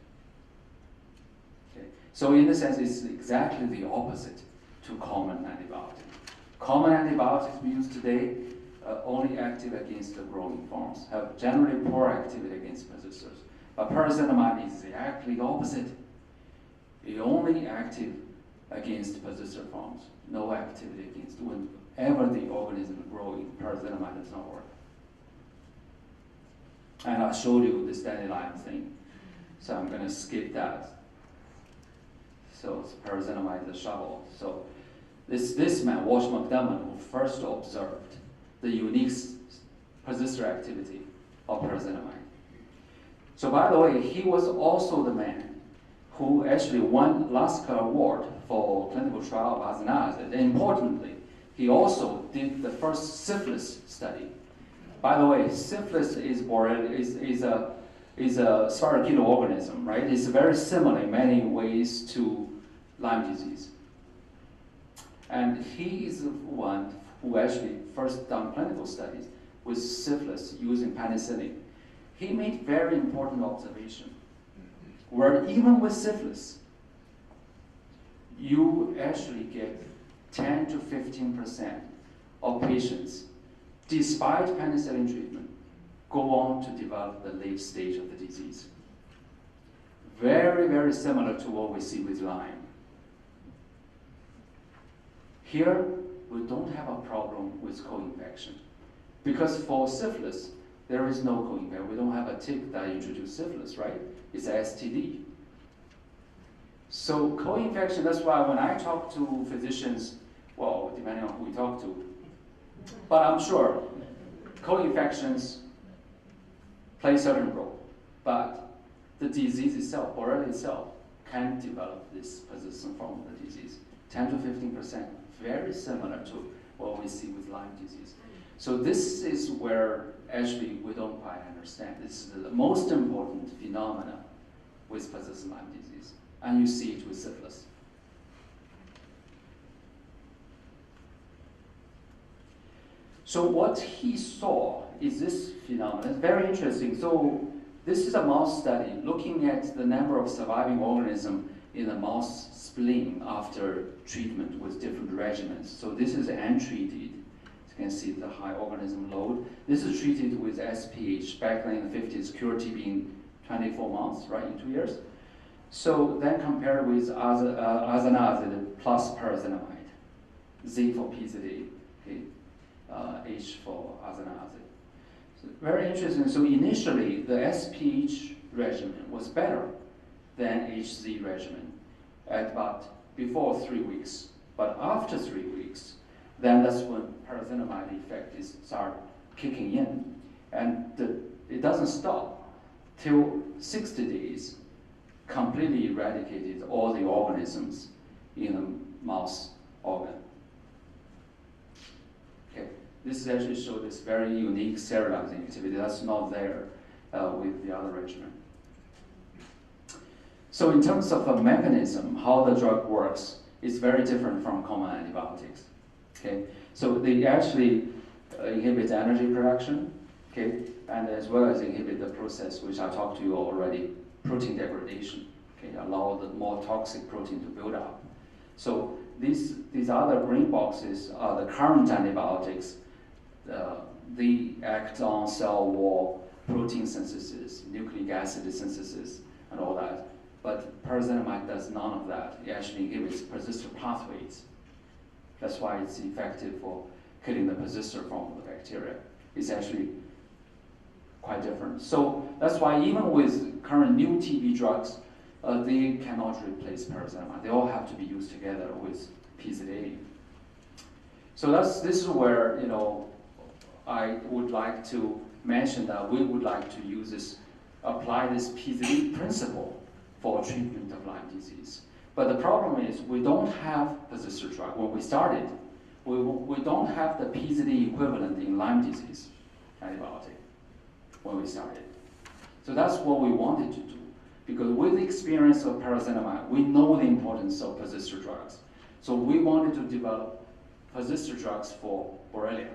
Okay? So in a sense, it's exactly the opposite to common antibiotics. Common antibiotics we use today are only active against the growing forms, have generally poor activity against persisters. But pyrazinamide is exactly the opposite. It's only active against persister forms, no activity against whenever the organism is growing, pyrazinamide does not work. And I showed you this dandelion thing, so I'm going to skip that. So pyrazinamide is a shovel. So this man, Walsh McDermott, who first observed the unique persister activity of pyrazinamide. So by the way, he was also the man who actually won Lasker Award for clinical trial of azanazid. And importantly, he also did the first syphilis study. By the way, syphilis is a spirochetal organism, right? It's very similar in many ways to Lyme disease. And he is the one who actually first done clinical studies with syphilis using penicillin. He made very important observation, where even with syphilis, you actually get 10 to 15% of patients, despite penicillin treatment, go on to develop the late stage of the disease. Very, very similar to what we see with Lyme. Here, we don't have a problem with co-infection. Because for syphilis, there is no co-infection. We don't have a tick that introduced syphilis, right? It's a STD. So co-infection, that's why when I talk to physicians, well, depending on who we talk to, but I'm sure co-infections play a certain role. But the disease itself, Borrelia itself, can develop this persistent form of the disease. 10 to 15%, very similar to what we see with Lyme disease. So this is where actually we don't quite understand. This is the most important phenomena with persistent Lyme disease. And you see it with syphilis. So what he saw is this phenomenon. It's very interesting. So this is a mouse study looking at the number of surviving organisms in the mouse spleen after treatment with different regimens. So this is untreated. You can see the high organism load. This is treated with SPH. Back then in the 50s, cure TB in 24 months, right, in 2 years. So then compared with azanazid plus pyrazinamide, Z for PZD, okay, H for azanazid. So very interesting. So initially, the SPH regimen was better than HZ regimen at about before 3 weeks. But after 3 weeks, then that's when pyrazinamide effect is start kicking in. And it doesn't stop till 60 days, completely eradicated all the organisms in the mouse organ. Okay, this actually shows this very unique sterilizing activity that's not there with the other regimen. So in terms of a mechanism, how the drug works is very different from common antibiotics. Okay, so they actually inhibit energy production, okay, and as well as inhibit the process which I talked to you already, protein degradation, okay, allow the more toxic protein to build up. So these other green boxes are the current antibiotics. They act on cell wall protein synthesis, nucleic acid synthesis, and all that. But pyrazinamide does none of that. It actually inhibits persister pathways. That's why it's effective for killing the persister form of the bacteria. It's actually quite different. So that's why even with current new TB drugs, they cannot replace pyrazinamide. They all have to be used together with PZD. So this is where I would like to mention that we would like to apply this PZD principle for treatment of Lyme disease. But the problem is we don't have persister drug. When we started, we don't have the PZD equivalent in Lyme disease antibiotic when we started. So that's what we wanted to do. Because with the experience of pyrazinamide, we know the importance of persister drugs. So we wanted to develop persister drugs for Borrelia.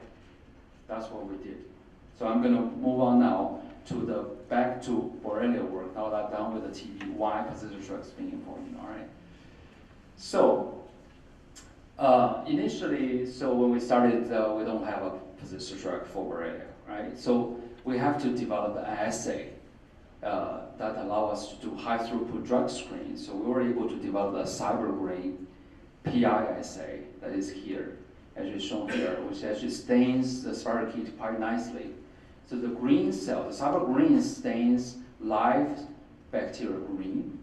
That's what we did. So I'm going to move on now to back to Borrelia work. Now that I'm done with the TB, why persister drugs being important, all right? So initially, when we started, we don't have a persister drug for Borrelia, right? So we have to develop an assay that allow us to do high throughput drug screen. So we were able to develop a cybergrain PI assay that is here, as is shown here, which actually stains the spirochete quite nicely. So the green cell, the cybergreen stains live bacteria green,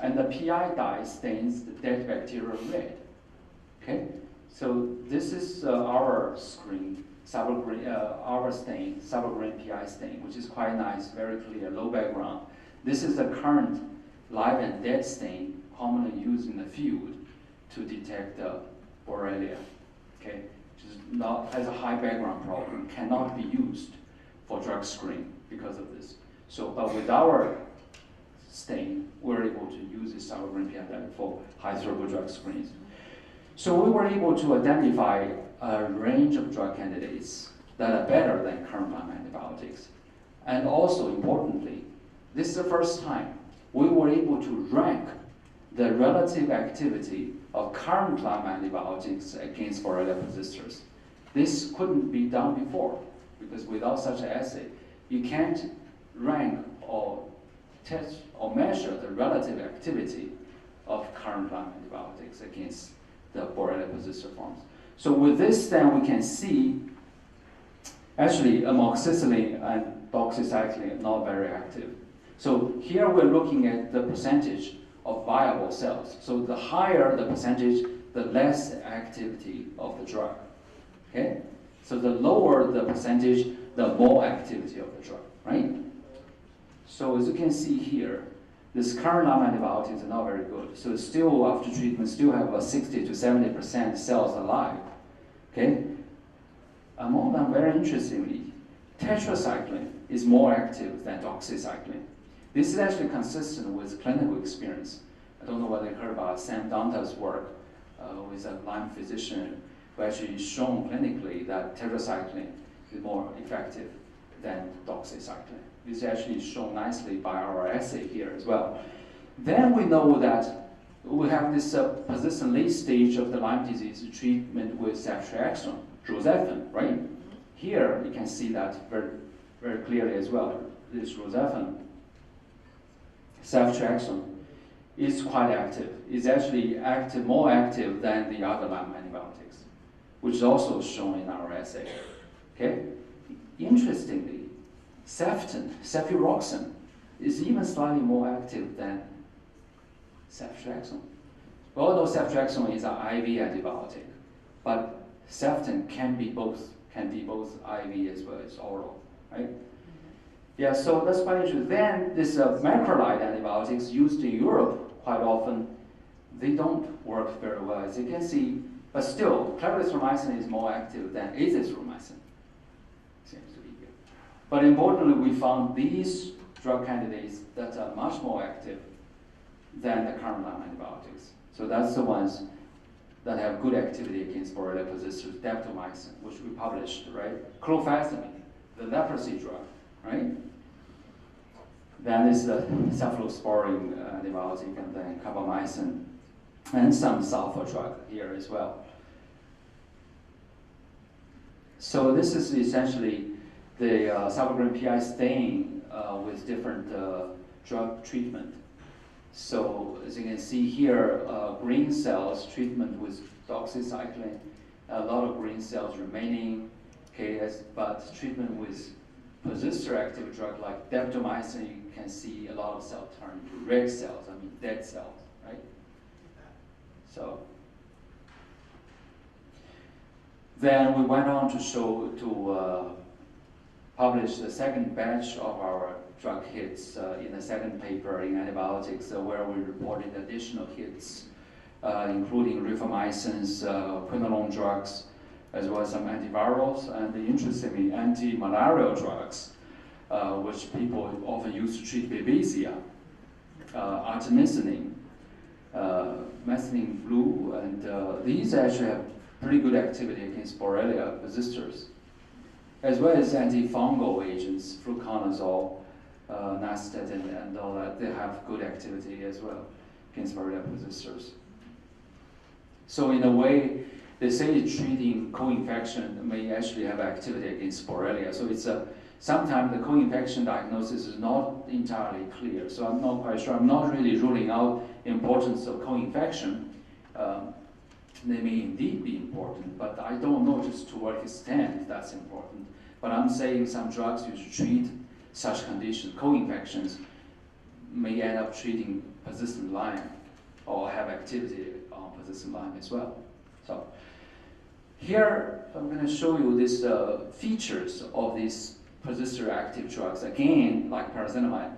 and the PI dye stains the dead bacteria red. Okay, so this is our screen, our stain, cybergreen PI stain, which is quite nice, very clear, low background. This is the current live and dead stain commonly used in the field to detect Borrelia. Okay, which has a high background problem, cannot be used for drug screen because of this. So, but with our stain, we're able to use this cybergreen PI for high throughput drug screens. So we were able to identify a range of drug candidates that are better than current Lyme antibiotics. And also importantly, this is the first time we were able to rank the relative activity of current Lyme antibiotics against Borrelia persisters. This couldn't be done before, because without such an assay, you can't rank or test or measure the relative activity of current Lyme antibiotics against the Borrelia persister forms. So with this, then we can see actually amoxicillin and doxycycline are not very active. So here we're looking at the percentage of viable cells. So the higher the percentage, the less activity of the drug. Okay? So the lower the percentage, the more activity of the drug, right? So as you can see here, this current Lyme antibiotics are not very good. So still after treatment, still have a 60 to 70% cells alive. Okay? Among them, very interestingly, tetracycline is more active than doxycycline. This is actually consistent with clinical experience. I don't know whether you heard about Sam Danta's work with a Lyme physician who actually shown clinically that tetracycline is more effective than doxycycline. This is actually shown nicely by our assay here as well. Then we know that we have this persistent late stage of the Lyme disease treatment with ceftriaxone, rosuvastatin, right? Here you can see that very, very clearly as well. This rosuvastatin ceftriaxone, is quite active. It's actually more active than the other Lyme antibiotics, which is also shown in our assay. Okay? Interestingly, cefuroxime, is even slightly more active than ceftriaxone. We all know ceftriaxone is an IV antibiotic, but ceftin can be both IV as well as oral, right? Yeah, so that's quite interesting. Then this macrolide antibiotics used in Europe quite often, they don't work very well, as you can see. But still, clarithromycin is more active than azithromycin. Seems to be here. But importantly, we found these drug candidates that are much more active than the current Lyme antibiotics. So that's the ones that have good activity against Borrelia persisters, daptomycin, which we published, right? Clofazimine, the leprosy drug, right? Then is the cephalosporin antibiotic, and then carbamycin, and some sulfur drug here as well. So this is essentially the cytokine PI stain with different drug treatment. So as you can see here, green cells treatment with doxycycline, a lot of green cells remaining, okay, but treatment with persister active drug like daptomycin, you can see a lot of cells turn into red cells, I mean dead cells, right? So then we went on to publish the second batch of our drug hits in the second paper in antibiotics, where we reported additional hits, including rifamycins, quinolone drugs, as well as some antivirals, and interestingly, anti-malarial drugs, which people often use to treat babesia, artemisinin, methylene blue, and these actually have pretty good activity against Borrelia persisters, as well as antifungal agents, fluconazole, nystatin, and all that. They have good activity as well against Borrelia persisters. So in a way, they say treating co-infection may actually have activity against Borrelia. So it's sometimes the co-infection diagnosis is not entirely clear. So I'm not quite sure. I'm not really ruling out importance of co-infection. They may indeed be important, but I don't know just to what extent that's important. But I'm saying some drugs used to treat such conditions, co-infections, may end up treating persistent Lyme or have activity on persistent Lyme as well. So here I'm going to show you these features of these persister active drugs. Again, like paracetamide,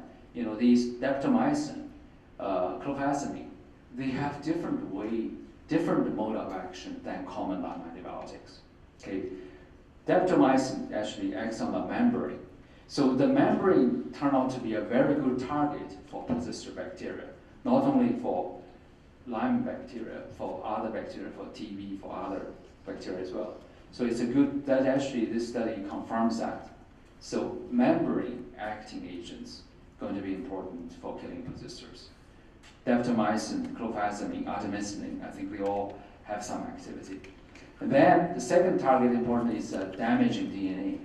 these daptomycin, clofazimine, they have different mode of action than common Lyme antibiotics. Okay, daptomycin actually acts on the membrane. So the membrane turned out to be a very good target for persister bacteria, not only for Lyme bacteria, for other bacteria, for TB, for other bacteria as well. So it's a good, that actually this study confirms that. So membrane acting agents going to be important for killing persisters. Daptomycin, clofazimine, artemisinin, I think they all have some activity. And then the second target important is damaging DNA.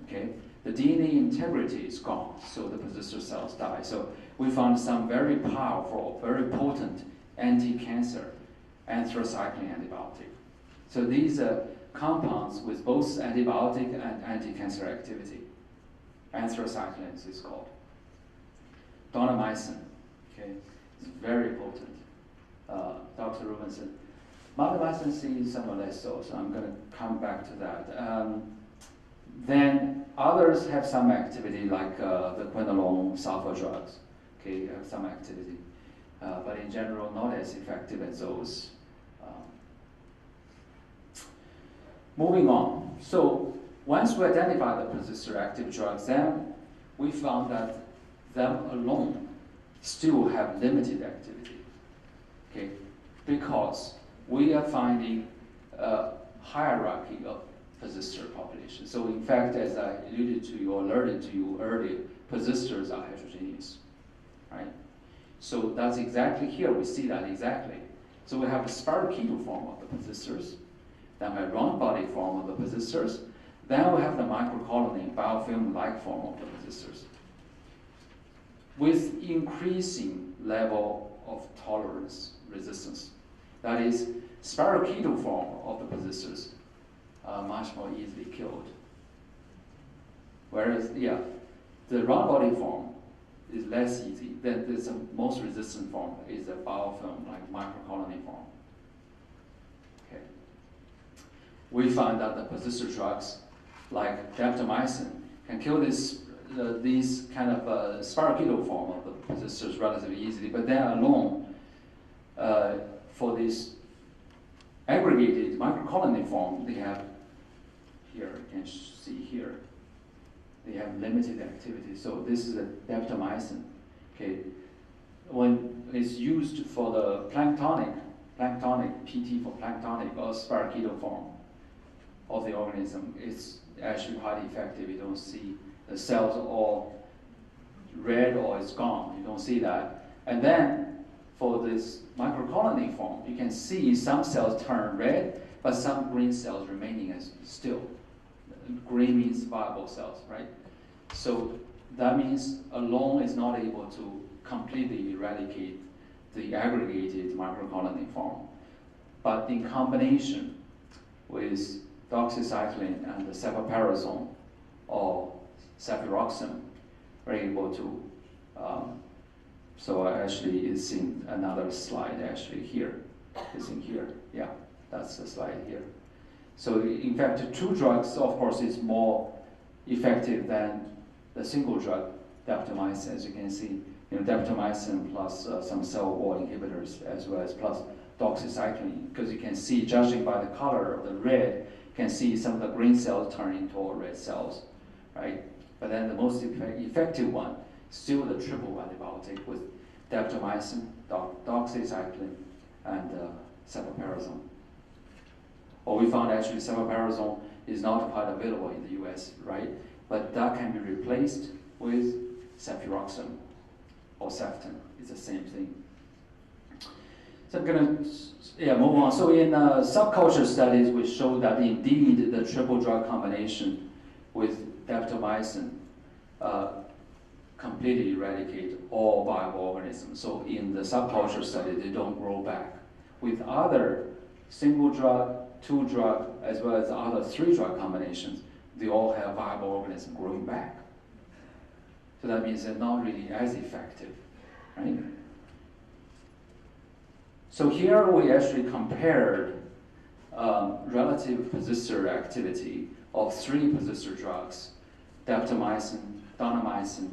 Okay, the DNA integrity is gone, so the persister cells die. So we found some very powerful, very potent anti-cancer anthracycline antibiotic. So these are compounds with both antibiotic and anti-cancer activity. Anthracyclines is called. Donomycin, okay, it's very potent. Dr. Rubinson. Mitomycin C is somewhat less so I'm going to come back to that. Then others have some activity, like the quinolone sulfur drugs, okay, have some activity. But in general, not as effective as those. Moving on. So once we identify the persister active drugs, then we found that them alone still have limited activity. Okay, because we are finding a hierarchy of persister population. So in fact, as I alluded to you or alerted to you earlier, persisters are heterogeneous, right? So that's exactly here, we see that exactly. So we have a spirochetal form of the persisters, then we have round body form of the persisters, then we have the microcolony biofilm-like form of the persisters. with increasing level of tolerance resistance. That is, spirochetal form of the persisters are much more easily killed. Whereas, the round body form is less easy. Then the most resistant form is a biofilm, like microcolony form. Okay. We find that the persister drugs, like daptomycin, can kill these kind of spirochetal form of the persisters relatively easily, but then alone, for this aggregated microcolony form, they have, here, you can see here, they have limited activity. So this is a daptomycin. Okay. When it's used for the planktonic, PT for planktonic or spirochetal form of the organism, it's actually quite effective. You don't see the cells all red or it's gone. You don't see that. And then for this microcolony form, you can see some cells turn red, but some green cells remaining as still. Green means viable cells, right? So that means alone is not able to completely eradicate the aggregated microcolony form. But in combination with doxycycline and the cefoperazone or cefuroxime, we're able to, so actually it's in another slide actually here. It's in here, yeah, that's the slide here. So in fact, two drugs, of course, is more effective than the single drug, daptomycin, as you can see. Daptomycin plus some cell wall inhibitors, as well as plus doxycycline, because you can see, judging by the color of the red, you can see some of the green cells turn into all red cells, right? But then the most effective one, still the triple antibiotic with daptomycin, doxycycline, and cefoperazone. Or we found actually cefoperazone is not quite available in the US, right? But that can be replaced with cefuroxime or Cefton. It's the same thing. So I'm going to move on. So in subculture studies, we show that indeed the triple drug combination with daptomycin completely eradicate all viable organisms. So in the subculture study, they don't grow back. With other single drug, two drug, as well as other three drug combinations, they all have viable organisms growing back. So that means they're not really as effective, right? So here we actually compared relative persister activity of three persister drugs, daptomycin, donomycin,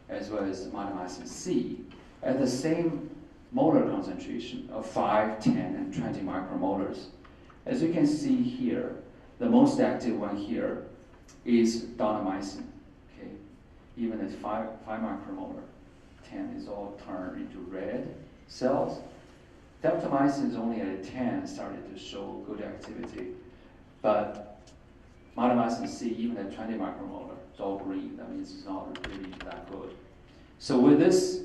as well as mitomycin C, at the same molar concentration of 5, 10, and 20 micromolars. As you can see here, the most active one here is donomycin. Okay, even at 5 micromolar, 10 is all turned into red cells. Daptomycin is only at 10 started to show good activity, but mitomycin C, even at 20 micromolar, it's all green. That means it's not really that good. So with this,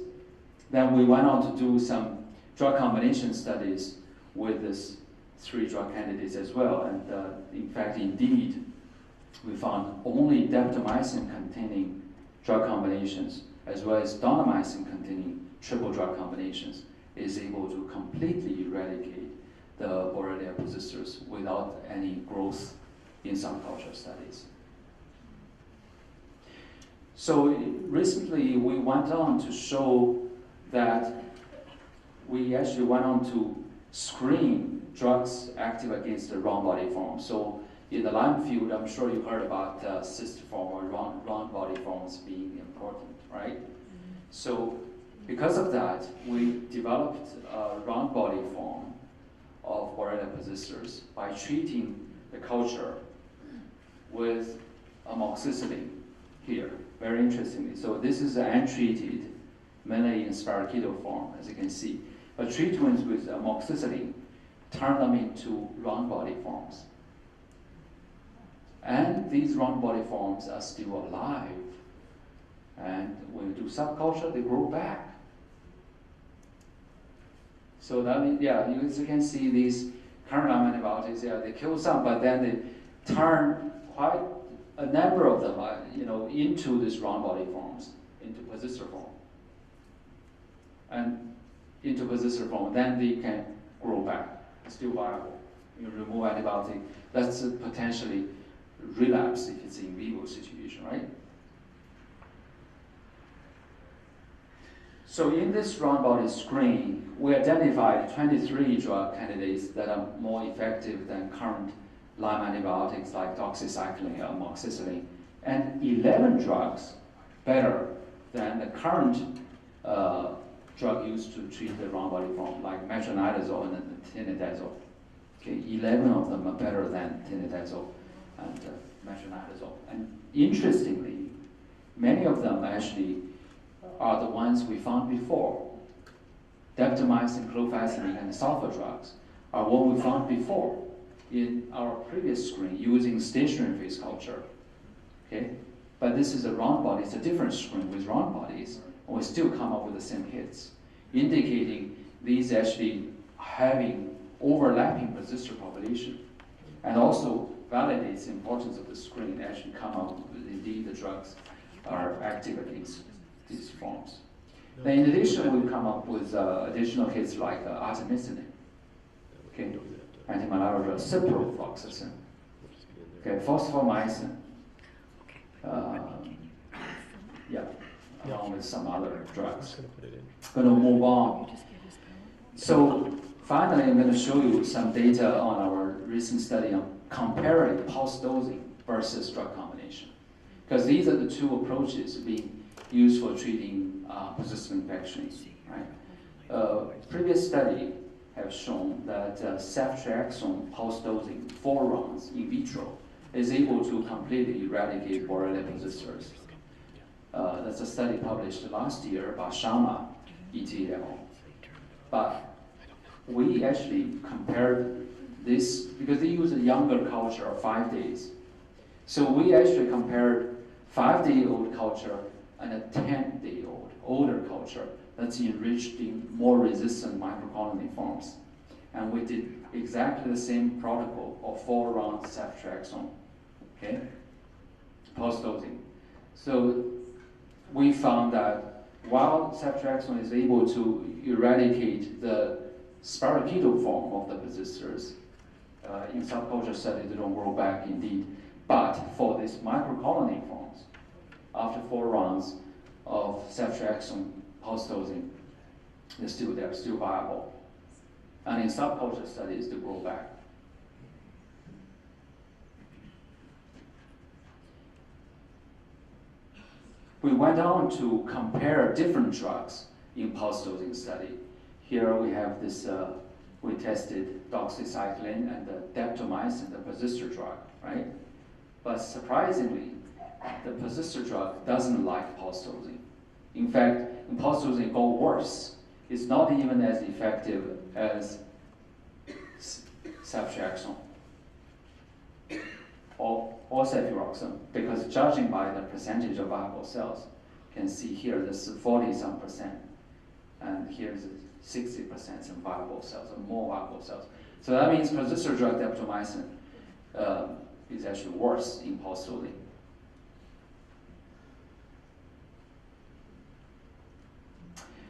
then we went on to do some drug combination studies with this three drug candidates as well. And in fact, indeed, we found only daptomycin containing drug combinations, as well as donomycin containing triple drug combinations, is able to completely eradicate the Borrelia persisters without any growth in subculture studies. So recently we went on to show that we actually went on to screen drugs active against the round body form. So in the Lyme field, I'm sure you heard about cyst form or round body forms being important, right? So because of that, we developed a round body form of Borrelia persisters by treating the culture with amoxicillin here, very interestingly. So this is an untreated, mainly in spirochetal form, as you can see. But treatments with amoxicillin turn them into round body forms. And these round body forms are still alive. And when you do subculture, they grow back. So that means, as you can see, these current Lyme antibiotics, they kill some, but then they turn quite a number of them, into these round body forms, into persister form. and into persister form, then they can grow back. It's still viable. You remove antibiotic, that's potentially relapse if it's in vivo situation, right? So in this round body screen, we identified 23 drug candidates that are more effective than current Lyme antibiotics like doxycycline or amoxicillin, and 11 drugs better than the current drug used to treat the round body form, like metronidazole and tinidazole. Okay, 11 of them are better than tinidazole and metronidazole. And interestingly, many of them actually are the ones we found before. Daptomycin, clofazimine, and sulfur drugs are what we found before in our previous screen using stationary phase culture. Okay? But this is a round body, it's a different screen with round bodies, and we still come up with the same hits, indicating these actually having overlapping persister population, and also validates the importance of the screen, actually come up with indeed the drugs are active against these forms. Then in addition, we come up with additional hits like artemisinin, okay, antimalarial drug, ciprofloxacin, okay, phosphomycin, along with some other drugs. Going to move on. So finally, I'm going to show you some data on our recent study on comparing post-dosing versus drug combination, because these are the two approaches being used for treating persistent infections. Right? Previous study have shown that ceftriaxone post-dosing 4 rounds in vitro is able to completely eradicate Borrelia persisters. That's a study published last year by Sharma et al. But we actually compared this because they use a younger culture of 5 days. So we actually compared 5-day-old culture and a 10-day-old older culture that's enriched in more resistant microcolony forms. And we did exactly the same protocol of 4 rounds ceftriaxone, okay, post-dosing. So we found that while ceftriaxone is able to eradicate the spirochetal form of the persisters, in subculture studies they don't grow back indeed, but for these microcolony forms, after 4 rounds of ceftriaxone post-dosing, they're still viable. And in subculture studies, they grow back. We went on to compare different drugs in post-dosing study. Here we have this, we tested doxycycline and the daptomycin, the persister drug, right? But surprisingly, the persister drug doesn't like post-dosing. In fact, in post-dosing it got worse. It's not even as effective as ceftriaxone or cefuroxime, because judging by the percentage of viable cells, you can see here this is 40-some%, and here's 60% some viable cells, or more viable cells. So that means persister drug daptomycin is actually worse in post-dosing.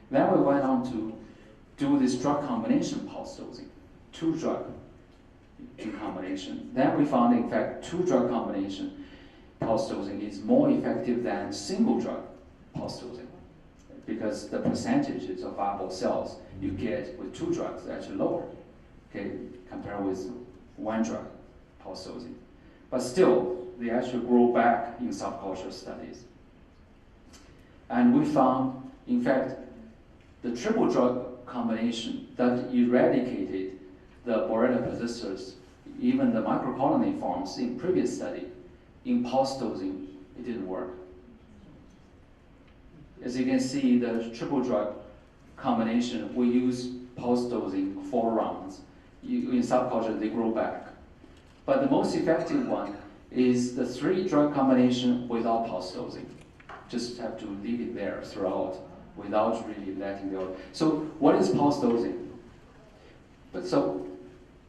Then we went on to do this drug combination post-dosing, 2 drug in combination. Then we found, in fact, 2 drug combination post-dosing is more effective than single drug post-dosing, because the percentages of viable cells you get with 2 drugs is actually lower, okay, compared with 1 drug post-dosing. But still, they actually grow back in subculture studies. And we found, in fact, the triple drug combination that eradicated the Borrelia persisters, even the microcolony forms in previous study, in post-dosing, it didn't work. As you can see, the triple drug combination, we use post-dosing 4 rounds. In subculture, they grow back. But the most effective one is the 3 drug combination without post-dosing. Just have to leave it there throughout without really letting go. So what is post-dosing? So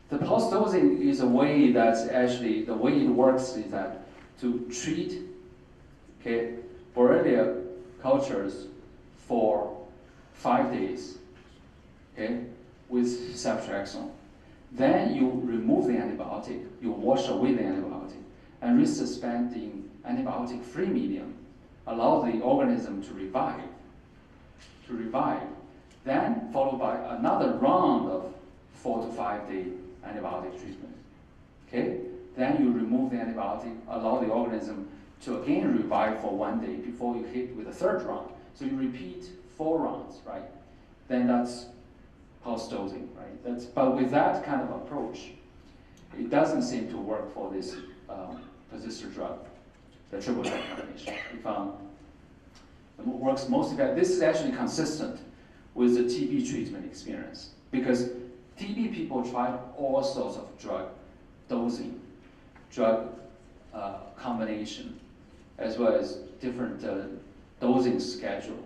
the post-dosing is a way that's actually, the way it works is that to treat, okay, Borrelia cultures for 5 days, okay, with ceftriaxone. Then you remove the antibiotic, you wash away the antibiotic, and resuspend in antibiotic-free medium, allow the organism to revive. Then followed by another round of 4 to 5 day antibiotic treatment. Okay? Then you remove the antibiotic, allow the organism to again revive for 1 day before you hit with a third round. So you repeat 4 rounds, right? Then that's post-dosing, right? But with that kind of approach, it doesn't seem to work for this persister drug, the triple drug combination. We found it works most effectively. This is actually consistent with the TB treatment experience because TB people tried all sorts of drug dosing, drug combination, as well as different dosing schedule.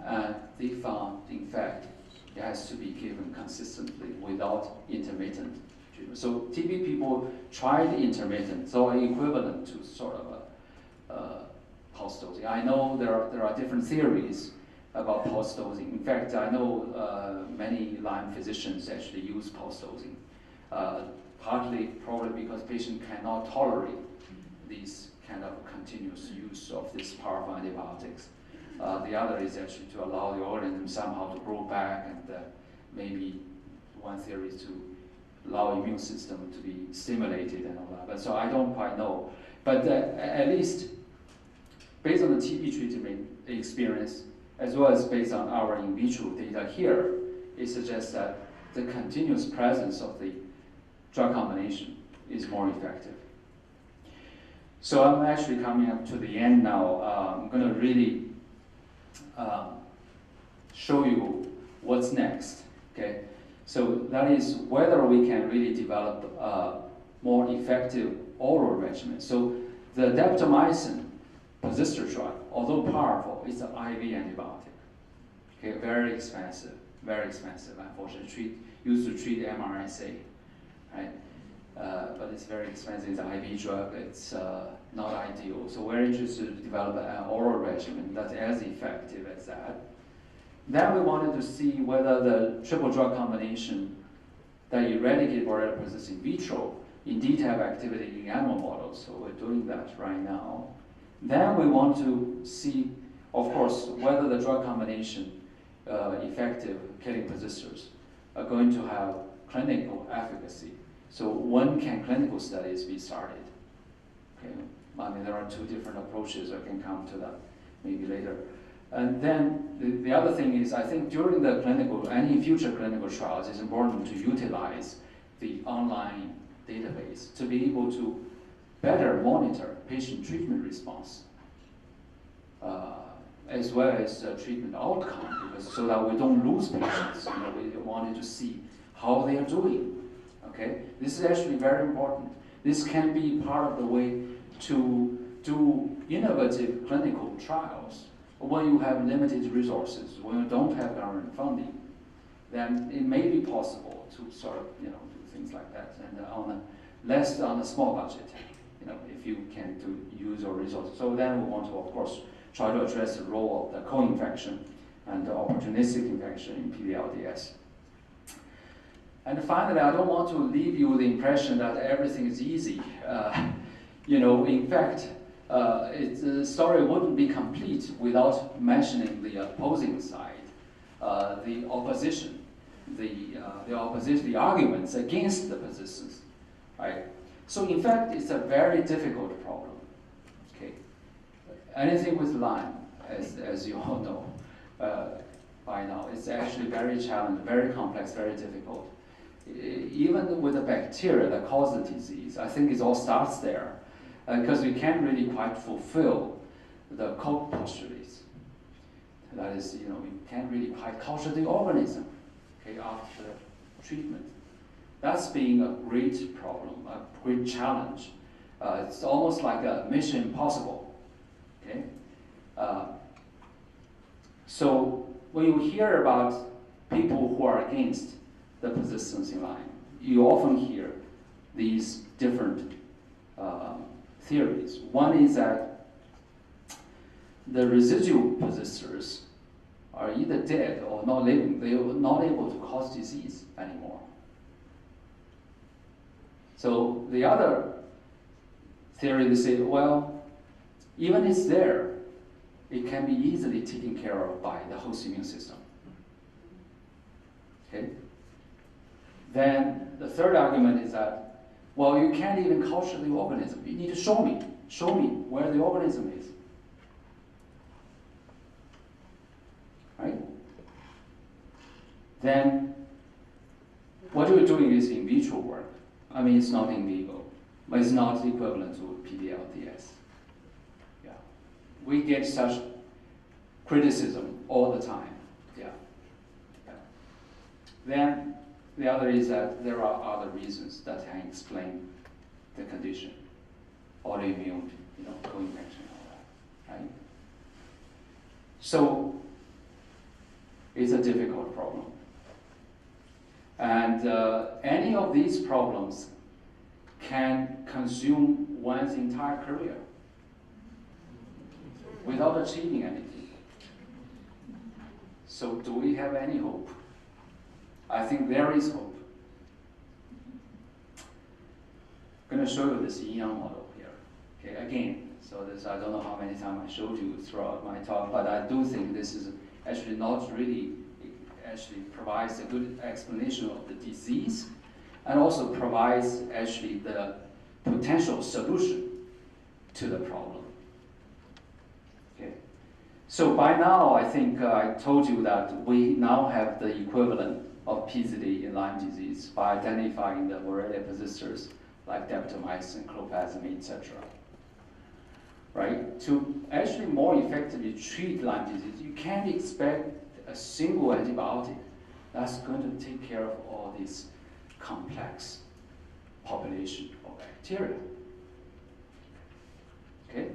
And they found, in fact, it has to be given consistently without intermittent treatment. So TB people tried intermittent, so equivalent to sort of a post-dosing. I know there are different theories about post-dosing. In fact, I know many Lyme physicians actually use post-dosing, partly probably because patients cannot tolerate these kind of continuous use of this powerful antibiotics. The other is actually to allow the organism somehow to grow back, and maybe one theory is to allow immune system to be stimulated and all that. But so I don't quite know. But at least based on the TB treatment experience, as well as based on our in vitro data here, it suggests that the continuous presence of the drug combination is more effective. So I'm actually coming up to the end now. I'm going to really show you what's next. Okay, so that is whether we can really develop a more effective oral regimen. So the daptomycin persister drug, although powerful, is an IV antibiotic. Okay, very expensive, unfortunately. Used to treat MRSA, right? But it's very expensive. It's an IV drug. It's not ideal. So we're interested to develop an oral regimen that's as effective as that. Then we wanted to see whether the triple drug combination that eradicate Borrelia persisters in vitro indeed have activity in animal models. So we're doing that right now. Then we want to see, of course, whether the drug combination effective killing persisters are going to have clinical efficacy. So when can clinical studies be started? Okay, I mean, there are 2 different approaches. I can come to that maybe later. And then the other thing is, I think during the any future clinical trials, it's important to utilize the online database to be able to better monitor patient treatment response, as well as treatment outcome, because so that we don't lose patients. You know, we wanted to see how they are doing. Okay, this is actually very important. This can be part of the way to do innovative clinical trials. When you have limited resources, when you don't have government funding, then it may be possible to sort of, do things like that, and on a small budget, if you can use your resources. So then we want to, of course, try to address the role of the co-infection and the opportunistic infection in PDLDS. And finally, I don't want to leave you with the impression that everything is easy. In fact, the story wouldn't be complete without mentioning the opposing side, the opposition, the arguments against the persistence, right? So in fact, it's a very difficult problem. Okay, anything with Lyme, as you all know by now, it's actually very challenging, very complex, very difficult. Even with the bacteria that cause the disease, I think it all starts there, because we can't really quite fulfill the Koch postulates. That is, we can't really quite culture the organism, okay, after treatment. That's being a great problem, a great challenge. It's almost like a mission impossible, okay? So when you hear about people who are against the persistence in Lyme, you often hear these different theories. One is that the residual persisters are either dead or not living. They are not able to cause disease anymore. So the other theory, they say, well, even it's there, it can be easily taken care of by the host immune system. Okay? Then the third argument is that, well, you can't even culture the organism. You need to show me where the organism is. Right? Then what you're doing is in vitro work. I mean, it's not in vivo, but it's not equivalent to PDLDS. Yeah. We get such criticism all the time. Yeah. Yeah. Then the other is that there are other reasons that can explain the condition, autoimmune, co-infection, all that, right? So it's a difficult problem. And any of these problems can consume one's entire career without achieving anything. So do we have any hope? I think there is hope. I'm going to show you this Ying Zhang model here. Okay, again, so this, I don't know how many times I showed you throughout my talk, but I do think this is actually not really, it actually provides a good explanation of the disease and also provides actually the potential solution to the problem. Okay. So by now, I think I told you that we now have the equivalent of PZD in Lyme disease by identifying the Borrelia persisters like daptomycin, clofazimine, etc. Right? To actually more effectively treat Lyme disease, you can't expect a single antibiotic that's going to take care of all this complex population of bacteria. Okay?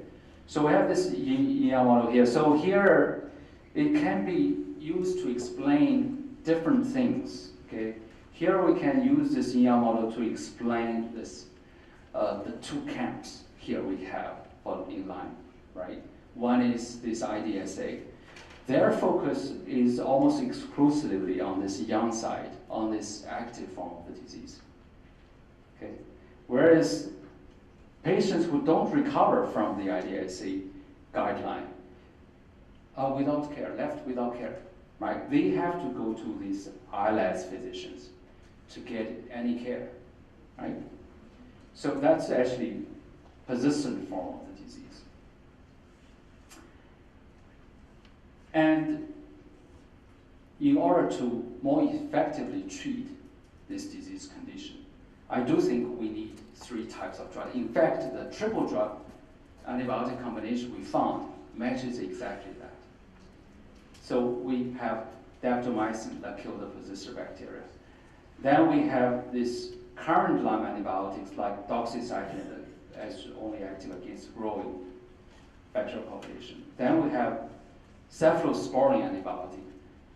So we have this Ying Zhang model here. So here, it can be used to explain different things. Okay? Here we can use this Ying Zhang model to explain this, the two camps here we have in Lyme, right? One is this IDSA. Their focus is almost exclusively on this young side, on this active form of the disease. Okay? Whereas patients who don't recover from the IDSA guideline are without care, left without care, right? They have to go to these ILAS physicians to get any care, right? So that's actually persistent form of the disease. And in order to more effectively treat this disease condition, I do think we need 3 types of drug. In fact, the triple drug antibiotic combination we found matches exactly that. So we have daptomycin that kill the persister bacteria. Then we have this current Lyme antibiotics like doxycycline as only active against growing bacterial population. Then we have cephalosporin antibiotic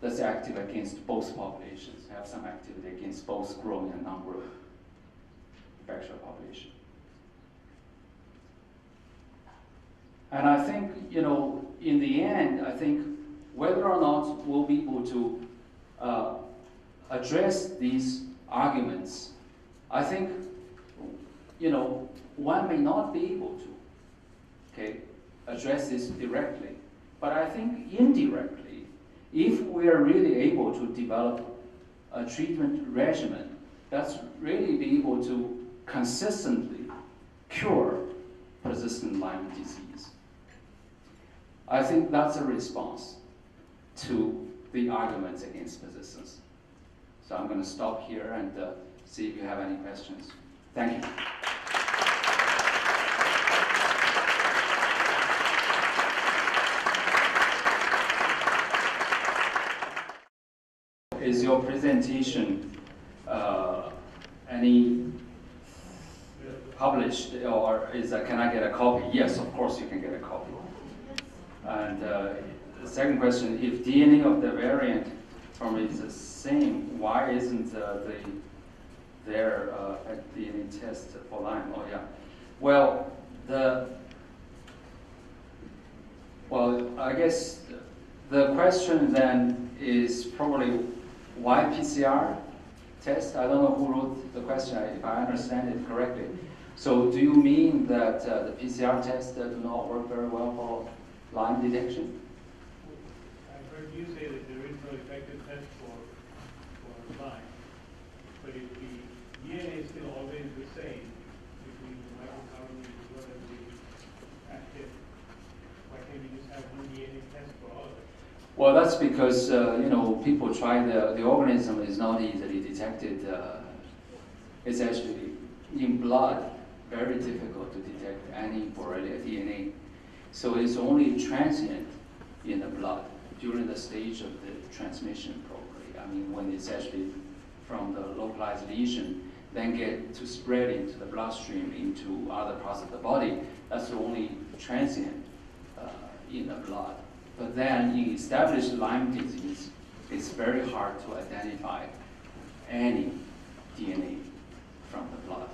that's active against both populations, have some activity against both growing and non-growing bacterial population. And I think, in the end, I think whether or not we'll be able to address these arguments, I think, one may not be able to, address this directly. But I think indirectly, if we are really able to develop a treatment regimen that's really be able to consistently cure persistent Lyme disease, I think that's a response to the arguments against persistence. So I'm going to stop here and see if you have any questions. Thank you. Is your presentation any published, or can I get a copy? Yes, of course you can get a copy. And the second question, if DNA of the variant from is the same, why isn't their DNA test for Lyme? Oh yeah. Well, I guess the question then is probably why PCR test? I don't know who wrote the question, if I understand it correctly. So do you mean that the PCR tests do not work very well for Lyme detection? I've heard you say that there is no effective test for Lyme, but if the DNA is still always the same between the microcolony as well as the active, why can't you just have one DNA test for all of it? Well, that's because people try the organism is not easily detected. It's actually in blood, very difficult to detect any Borrelia DNA. So it's only transient in the blood during the stage of the transmission, probably. I mean, when it's actually from the localized lesion, then get to spread into the bloodstream into other parts of the body. That's only transient in the blood. But then in established Lyme disease, it's very hard to identify any DNA from the blood.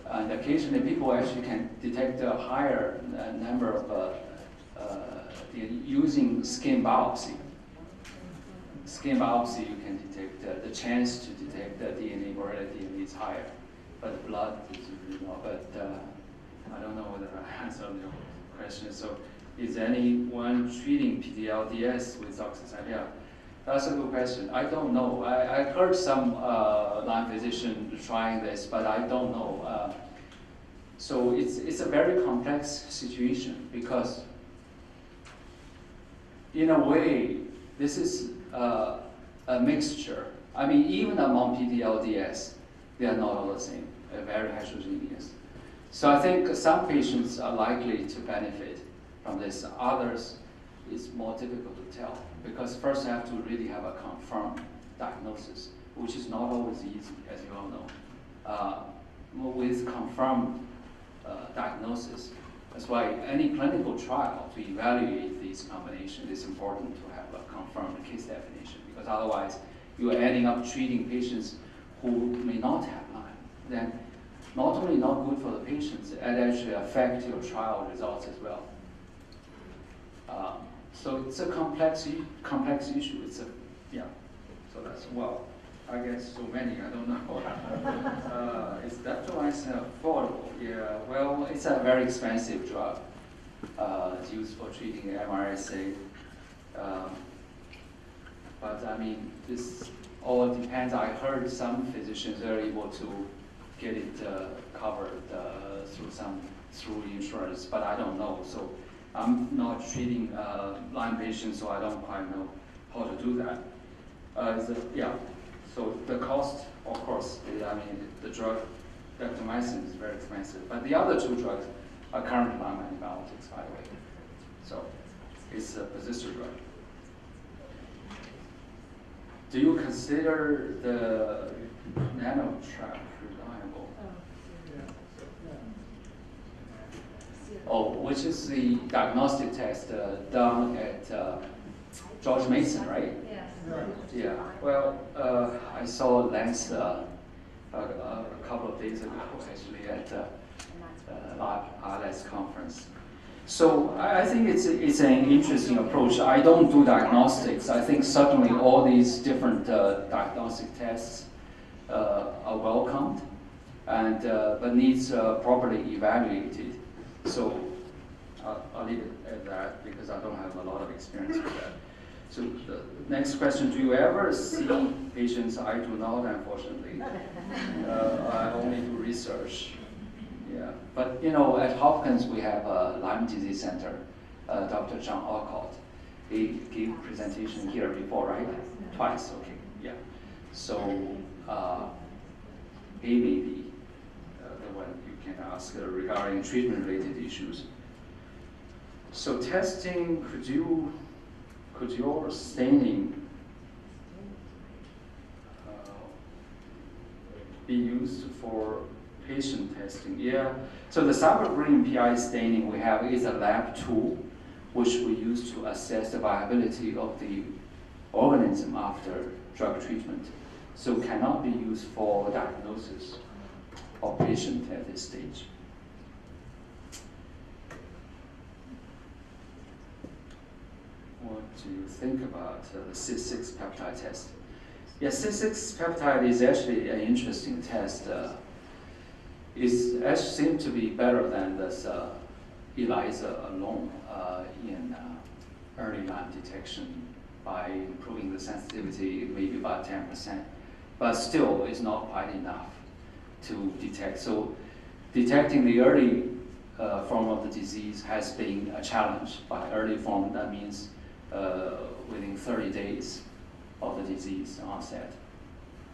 And occasionally people actually can detect a higher number of using skin biopsy. Skin biopsy, you can detect the chance to detect the DNA, Borrelia DNA is higher, but blood is really not. But I don't know whether I answered your question. So, is anyone treating PDLDS with oxycycline? That's a good question. I don't know. I heard some Lyme physician trying this, but I don't know. So it's a very complex situation because, in a way, this is a mixture. I mean, even among PDLDS, they are not all the same. They're very heterogeneous. So I think some patients are likely to benefit from this. Others, it's more difficult to tell because first you have to really have a confirmed diagnosis, which is not always easy, as you all know. With confirmed diagnosis, that's why any clinical trial to evaluate these combinations is important to have a confirmed case definition, because otherwise you are ending up treating patients who may not have Lyme. Then not only not good for the patients, it actually affects your trial results as well. So it's a complex issue. So that's, well, I guess so many, I don't know. Is daptomycin affordable? Yeah, well, it's a very expensive drug. It's used for treating MRSA. But I mean, this all depends. I heard some physicians are able to get it covered through insurance, but I don't know. So I'm not treating Lyme patients, so I don't quite know how to do that. So the cost, of course, I mean, the drug, daptomycin, is very expensive. But the other two drugs are currently Lyme antibiotics, by the way. So it's a persister drug. Do you consider the nanotrap reliable? Oh, which is the diagnostic test done at George Mason, right? Yes. Yeah. Well, I saw Lance a couple of days ago, actually, at RLS conference. So I think it's an interesting approach. I don't do diagnostics. I think certainly all these different diagnostic tests are welcomed, and but needs properly evaluated. So I'll leave it at that because I don't have a lot of experience with that. So the next question: do you ever see patients? I do not, unfortunately. I only do research. Yeah, but at Hopkins we have a Lyme disease center. Dr. John Alcott, he gave presentation here before, right? Twice, okay, yeah. So he may be the one you can ask regarding treatment-related issues. So testing, could your staining be used for patient testing? Yeah. So the cybergreen PI staining we have is a lab tool which we use to assess the viability of the organism after drug treatment. So cannot be used for diagnosis of patient at this stage. What do you think about the C6 peptide test? Yeah, C6 peptide is actually an interesting test. It actually seems to be better than this ELISA alone in early Lyme detection by improving the sensitivity maybe about 10%. But still, it's not quite enough to detect. So detecting the early form of the disease has been a challenge. By early form, that means within 30 days of the disease onset.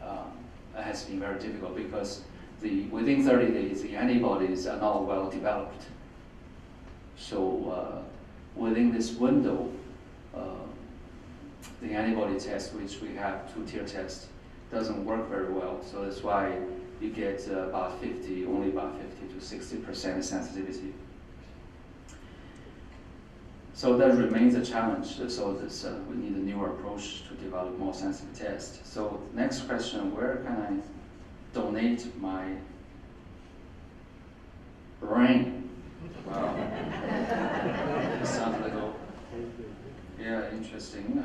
It has been very difficult because within 30 days, the antibodies are not well developed. So within this window, the antibody test, which we have two-tier test, doesn't work very well. So that's why you get only about 50 to 60% sensitivity. So that remains a challenge. So we need a newer approach to develop more sensitive tests. So next question, where can I donate my brain? Wow. It sounds a little, yeah, interesting.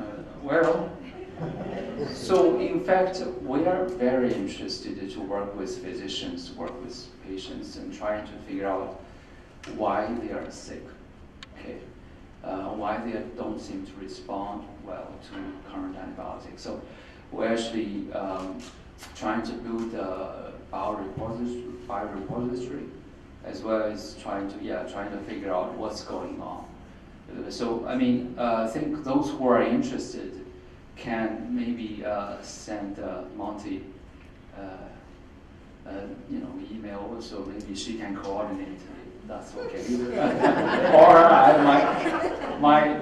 So in fact, we are very interested to work with physicians, work with patients, and trying to figure out why they are sick, okay? Why they don't seem to respond well to current antibiotics. So we're actually trying to build a biorepository, as well as trying to figure out what's going on. So I mean, I think those who are interested can maybe send Monty, email, so maybe she can coordinate. If that's okay. Or my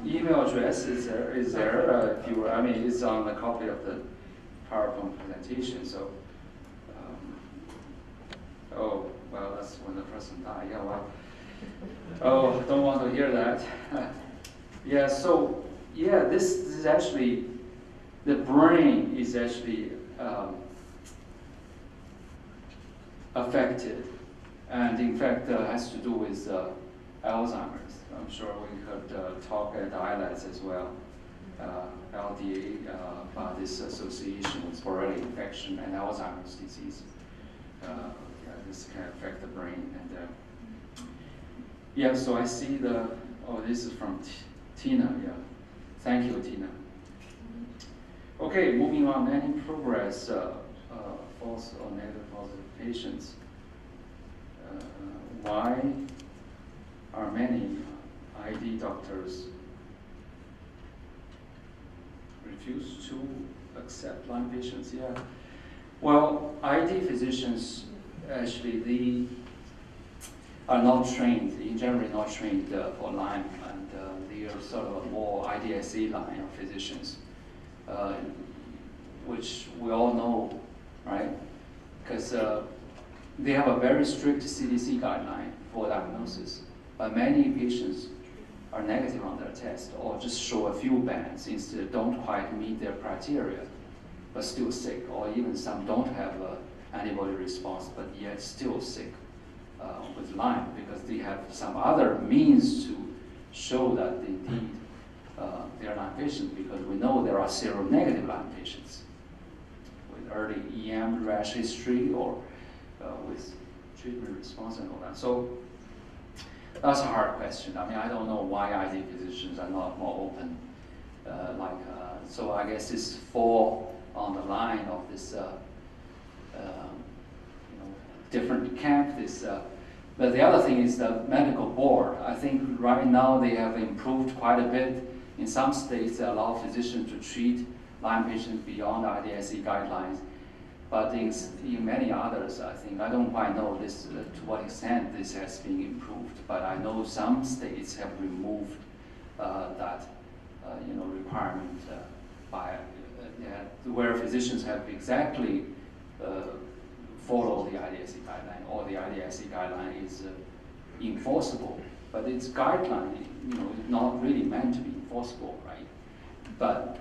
email address is there. If you, it's on the copy of the PowerPoint presentation. So, oh well, that's when the person died. Yeah, well. Oh, don't want to hear that. Yeah. So. Yeah, this is actually, the brain is actually affected, and in fact has to do with Alzheimer's. I'm sure we could talk at ILADS as well, LDA, about this association with Borrelia infection and Alzheimer's disease. This can affect the brain. And so I see this is from Tina, yeah. Thank you, Tina. Okay, moving on. Any progress, false or negative positive patients? Why are many ID doctors refuse to accept Lyme patients? Yeah. Well, ID physicians actually they are not trained, in general not trained for Lyme, and they are sort of a more IDSA line of physicians, which we all know, right? Because they have a very strict CDC guideline for diagnosis, but many patients are negative on their test or just show a few bands instead, don't quite meet their criteria, but still sick, or even some don't have antibody response, but yet still sick. With Lyme, because they have some other means to show that indeed they are Lyme patients, because we know there are seronegative Lyme patients with early EM rash history or with treatment response and all that. So that's a hard question. I don't know why ID physicians are not more open. So I guess it's fall on the line of this different camp. But the other thing is the medical board. I think right now they have improved quite a bit. In some states, they allow physicians to treat Lyme patients beyond IDSE guidelines. But in many others, I think, I don't quite know this to what extent this has been improved. But I know some states have removed that requirement where physicians have exactly follow the IDSE guideline, or the IDSE guideline is enforceable, but its guideline, is not really meant to be enforceable, right? But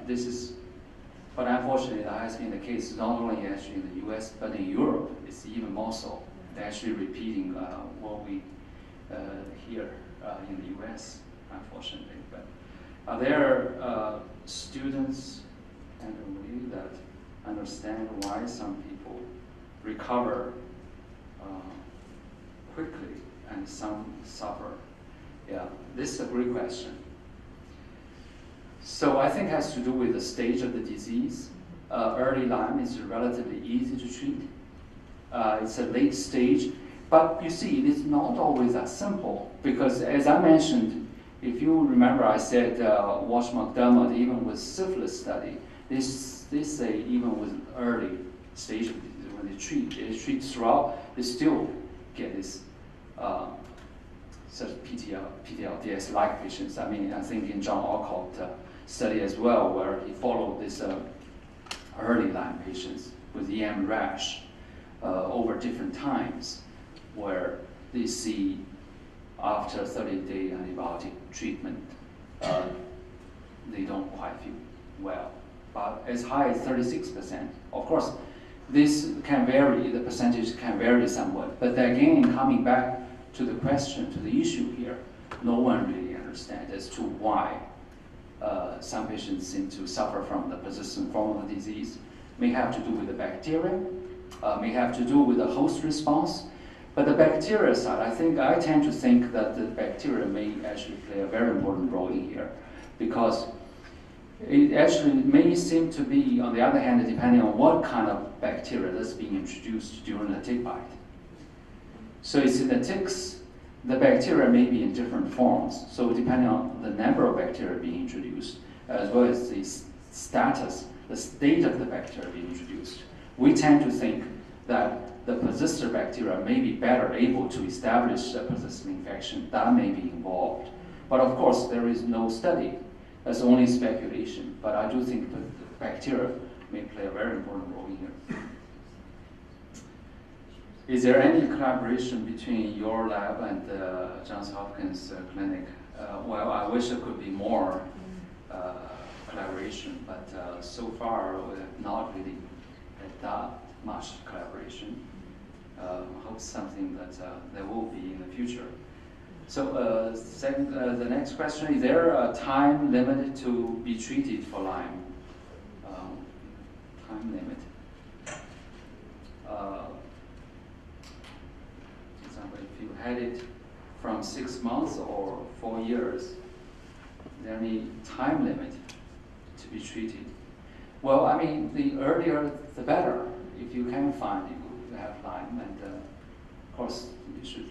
unfortunately, that has been the case not only actually in the U.S. but in Europe. It's even more so. They're actually repeating what we hear in the U.S. Unfortunately, but Are there students and we that understand why some people recover quickly and some suffer? Yeah, this is a great question. So I think it has to do with the stage of the disease. Early Lyme is relatively easy to treat. It's a late stage, but you see, it is not always that simple because, as I mentioned, if you remember, I said Walsh McDermott, even with syphilis study, they say even with early stage of disease, when they treat throughout, they still get this such PTLDS-like patients. I mean, I think in John Alcott study as well, where he followed this early Lyme patients with EM rash over different times, where they see after 30-day antibiotic treatment, they don't quite feel well, but as high as 36%. Of course, this can vary, the percentage can vary somewhat, but again, coming back to the question, to the issue here, no one really understands as to why some patients seem to suffer from the persistent form of the disease. May have to do with the bacteria, may have to do with the host response, but the bacteria side, I tend to think that the bacteria may actually play a very important role in here, because it actually may seem to be, on the other hand, depending on what kind of bacteria that's being introduced during the tick bite. So it's in the ticks, the bacteria may be in different forms. So depending on the number of bacteria being introduced, as well as the status, the state of the bacteria being introduced, we tend to think that the persister bacteria may be better able to establish a persistent infection. That may be involved. But of course, there is no study. That's only speculation. But I do think that the bacteria may play a very important role in here. Is there any collaboration between your lab and the Johns Hopkins clinic? Well, I wish there could be more collaboration, but so far we have not really had that much collaboration. Hope something that there will be in the future. So the next question, is there a time limit to be treated for Lyme? Time limit. For example, if you had it from 6 months or 4 years, is there any time limit to be treated? Well, I mean, the earlier the better. If you can find you have Lyme, and of course, you should,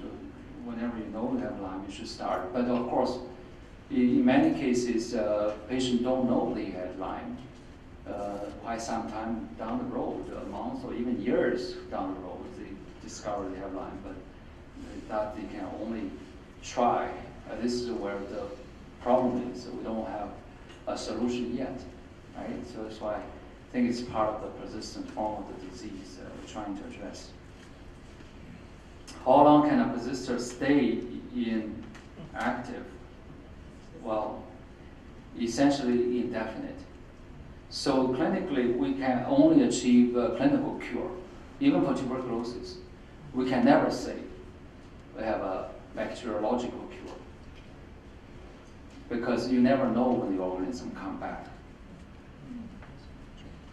whenever you know you have Lyme, you should start. But of course, in many cases, patients don't know they had Lyme. Quite some time down the road, a month or even years down the road, they discover they have Lyme, but that they can only try. This is where the problem is. We don't have a solution yet, right? So that's why I think it's part of the persistent form of the disease we're trying to address. How long can a persister stay inactive? Well, essentially indefinite. So clinically, we can only achieve a clinical cure. Even for tuberculosis, we can never say we have a bacteriological cure, because you never know when the organism comes back.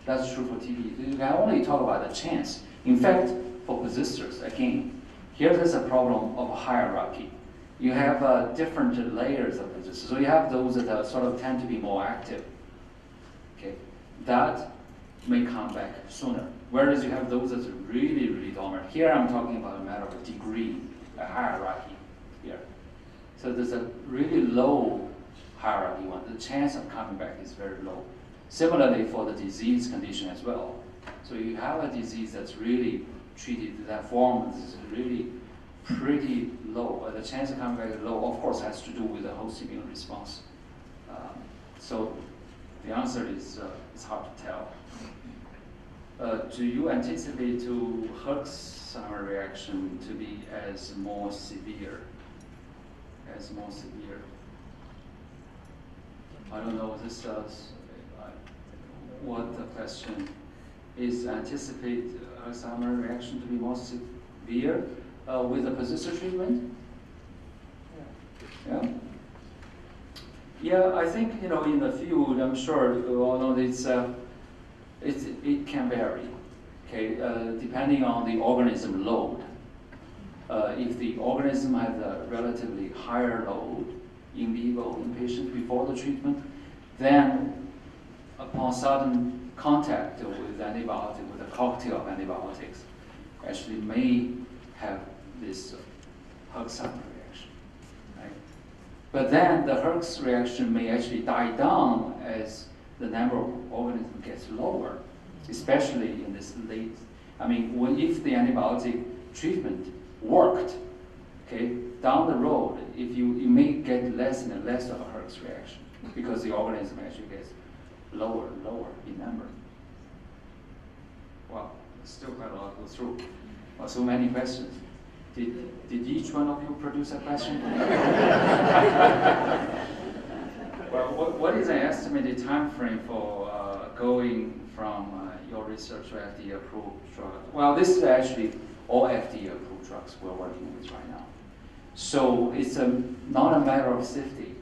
That's true for TB. You can only talk about the chance. In fact, for persisters, again, here there's a problem of hierarchy. You have different layers of persisters. So you have those that sort of tend to be more active. Okay, that may come back sooner. Whereas you have those that are really, really dormant. Here I'm talking about a matter of a degree, a hierarchy here. So there's a really low hierarchy one. The chance of coming back is very low. Similarly for the disease condition as well. So you have a disease that's really treated, that form is really pretty low. The chance of coming back is low, of course, has to do with the host immune response. So the answer is it's hard to tell. Do you anticipate to Herxheimer reaction to be as more severe? I don't know this what the question is. Anticipate Herxheimer reaction to be more severe with the persister treatment? Yeah. Yeah, I think, in the field, I'm sure you all know it can vary, okay, depending on the organism load. If the organism has a relatively higher load in vivo in patients before the treatment, then upon sudden contact with antibiotic, with a cocktail of antibiotics, actually may have this Herx reaction, right? But then the Herx reaction may actually die down as the number of organisms gets lower, especially in this late. I mean, if the antibiotic treatment worked, okay, down the road, if you may get less and less of a Herx reaction because the organism actually gets lower and lower in number. Wow, still quite a lot to go through. Well, so many questions. Did each one of you produce a question? Well, what is an estimated time frame for going from your research to FDA-approved drug? Well, this is actually all FDA-approved drugs we're working with right now. So it's not a matter of safety.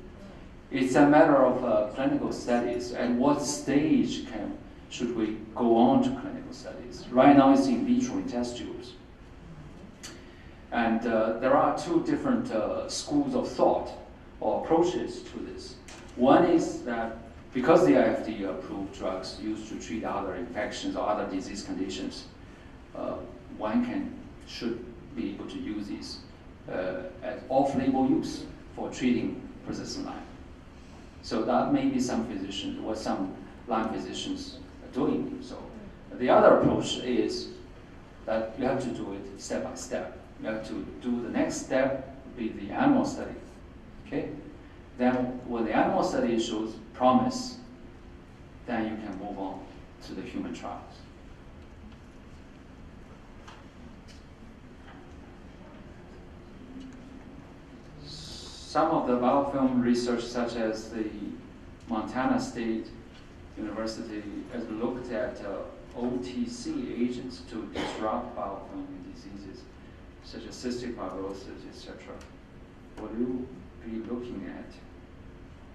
It's a matter of clinical studies. At what stage should we go on to clinical studies? Right now it's in vitro in test tubes. And there are two different schools of thought or approaches to this. One is that because they are FDA-approved drugs used to treat other infections or other disease conditions, one should be able to use these as off-label use for treating persistent Lyme. So that may be some physicians or some Lyme physicians are doing so. The other approach is that you have to do it step by step. You have to do the next step, be the animal study. Okay? Then when the animal study shows promise, then you can move on to the human trials. Some of the biofilm research, such as the Montana State University, has looked at OTC agents to disrupt biofilm diseases, such as cystic fibrosis, etc. Will you be looking at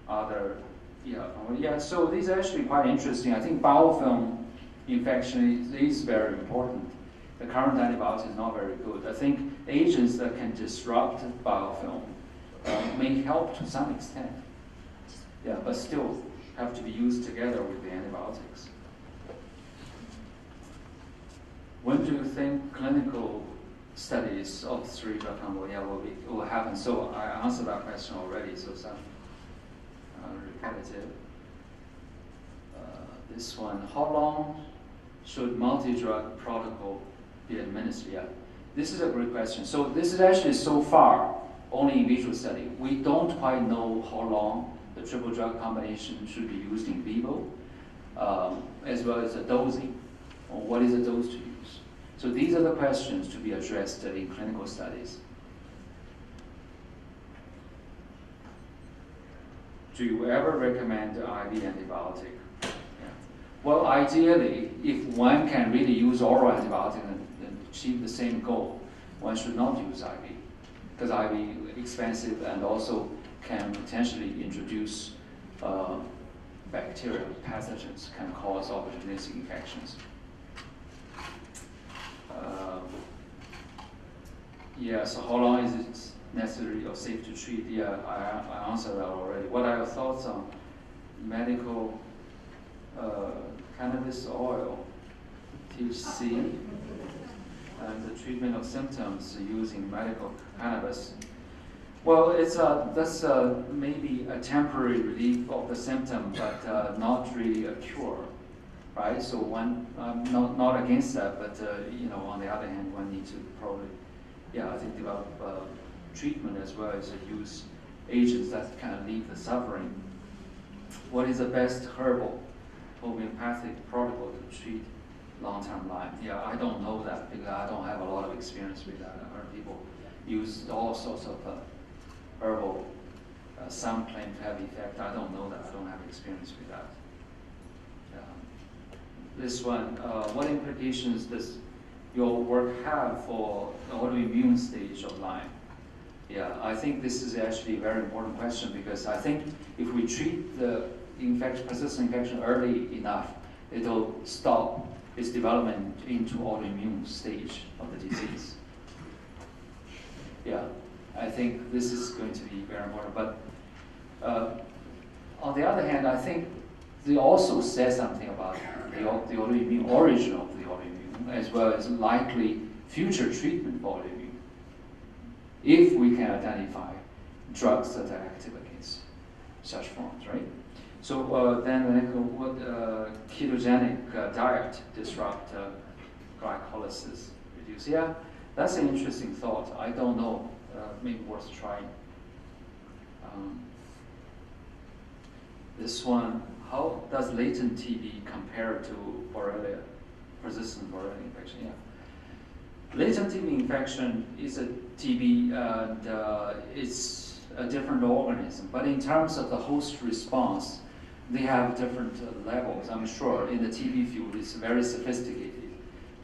other? Yeah. So these are actually quite interesting. I think biofilm infection is very important. The current antibiotic is not very good. I think agents that can disrupt biofilm may help to some extent. Yeah, but still have to be used together with the antibiotics. When do you think clinical studies of cerebral combo will happen? So I answered that question already, so some repetitive. This one, how long should multi-drug protocol be administered? Yeah, this is a great question. So this is actually so far only in vitro study. We don't quite know how long the triple drug combination should be used in vivo, as well as the dosing, or what is the dose to use. So these are the questions to be addressed in clinical studies. Do you ever recommend IV antibiotic? Yeah. Well, ideally, if one can really use oral antibiotic and achieve the same goal, one should not use IV, because IV is expensive and also can potentially introduce bacteria, pathogens, can cause opportunistic infections. Yeah, so how long is it necessary or safe to treat? Yeah, I answered that already. What are your thoughts on medical cannabis oil, THC, and the treatment of symptoms using medical cannabis? Well, that's maybe a temporary relief of the symptom, but not really a cure, right? So one, not against that, but on the other hand, one needs to probably, I think develop treatment as well as use agents that can alleviate the suffering. What is the best herbal homeopathic protocol to treat long-term Lyme? Yeah, I don't know that because I don't have a lot of experience with that. I heard people use all sorts of herbal, some claim to have effect. I don't know that. I don't have experience with that. This one, what implications does your work have for the autoimmune stage of Lyme? Yeah, I think this is actually a very important question because I think if we treat the persistent infection early enough, it'll stop its development into autoimmune stage of the disease. Yeah, I think this is going to be very important. But on the other hand, I think they also say something about the autoimmune origin of the autoimmune, as well as likely future treatment for autoimmune, if we can identify drugs that are active against such forms, right? So then what ketogenic diet disrupt glycolysis reduce? Yeah, that's an interesting thought. I don't know, maybe worth trying. This one, how does latent TB compare to Borrelia, persistent Borrelia infection? Yeah. Latent TB infection is a TB and it's a different organism, but in terms of the host response, they have different levels. I'm sure in the TB field it's very sophisticated.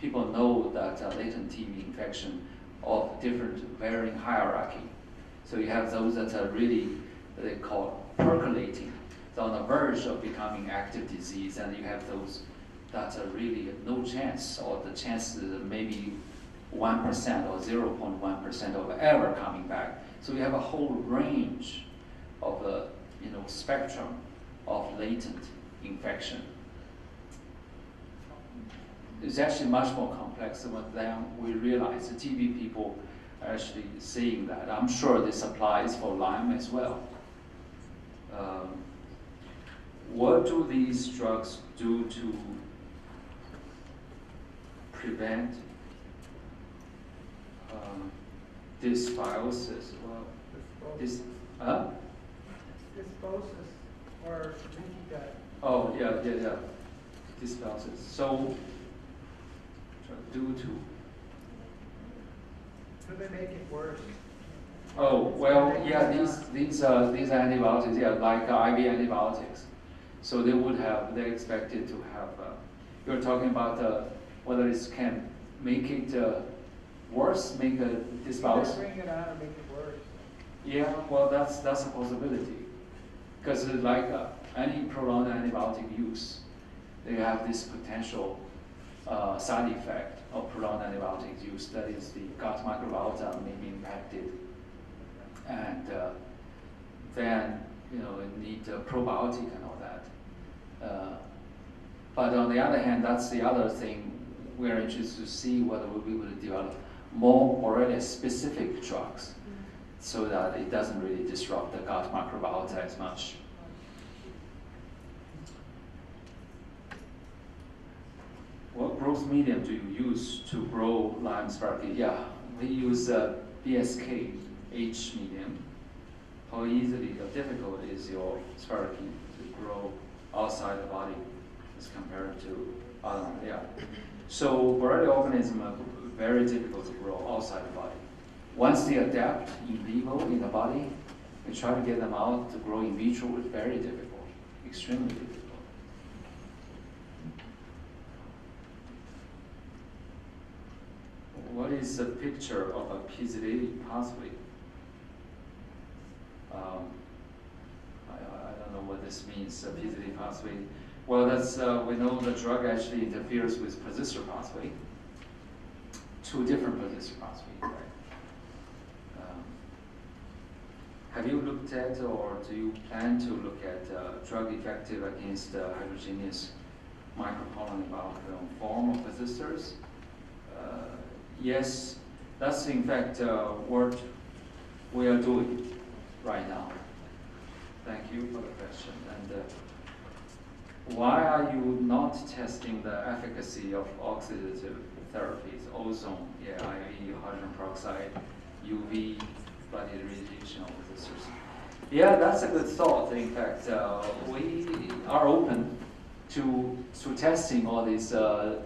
People know that latent TB infection of different varying hierarchy. So you have those that are really, they call percolating, they're on the verge of becoming active disease, and you have those that are really no chance, or the chance is maybe 1% or 0.1% of ever coming back. So we have a whole range of the spectrum of latent infection. It's actually much more complex than we realize. The TB people are actually seeing that. I'm sure this applies for Lyme as well. What do these drugs do to prevent dysbiosis? Well, dysbiosis or leaky gut. Oh, yeah. Dysbiosis. So, due to. Could they make it worse? Oh, well, yeah, these antibiotics, yeah, like IV antibiotics. So they expected to have, you're talking about whether it can make it worse, make a dysbiosis? Bring it on or make it worse. Yeah, well, that's a possibility. Because like any prolonged antibiotic use, they have this potential side effect of prolonged antibiotic use. That is, the gut microbiota may be impacted, and then it need probiotic and all that. But on the other hand, that's the other thing we're interested to see whether we'll be able to develop more Borrelia-specific drugs, so that it doesn't really disrupt the gut microbiota as much. What growth medium do you use to grow Lyme spirochete? Yeah, we use BSK H medium. How easily or difficult is your spirochete to grow outside the body as compared to other? Yeah. So Borrelia organisms are very difficult to grow outside the body. Once they adapt in vivo in the body, we try to get them out to grow in vitro. It's very difficult, extremely difficult. What is the picture of a PZ80 pathway? I don't know what this means, a PZ80 pathway. Well, that's we know the drug actually interferes with persister pathway. Two different persister pathways, right? Have you looked at, or do you plan to look at drug effective against heterogeneous microcolony biofilm form of persisters? Yes, that's in fact what we are doing right now. Thank you for the question. And why are you not testing the efficacy of oxidative therapies, ozone, IV, hydrogen peroxide, UV, blood irradiation of persisters? Yeah, that's a good thought. In fact, we are open to testing all these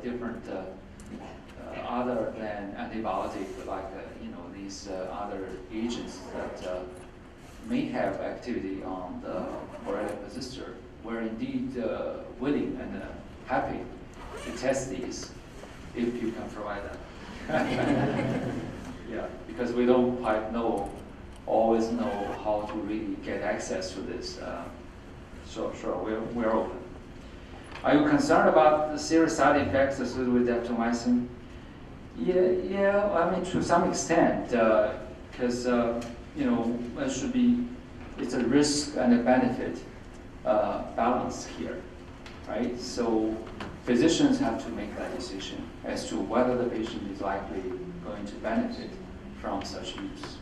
different other than antibiotic, like these other agents that may have activity on the Borrelia persister. We're indeed willing and happy to test these if you can provide them. Yeah, because we don't quite know really get access to this. Sure, we're open. Are you concerned about the serious side effects associated with daptomycin? Yeah. I mean, to some extent, because it should be. It's a risk and a benefit balance here, right? So physicians have to make that decision as to whether the patient is likely going to benefit from such use.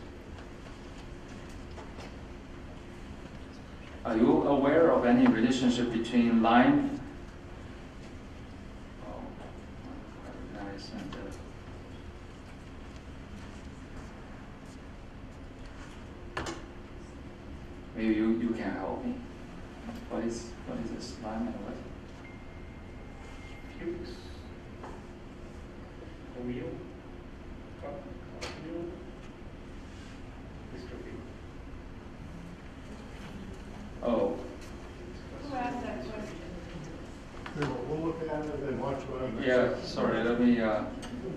Are you aware of any relationship between Lyme? Oh, nice. And, maybe you can help me. What is this Lyme and what? Fuchs. Wheel. Dystrophy. Oh, Who asked that question? We'll look at it and watch what I'm. yeah. Sorry. Let me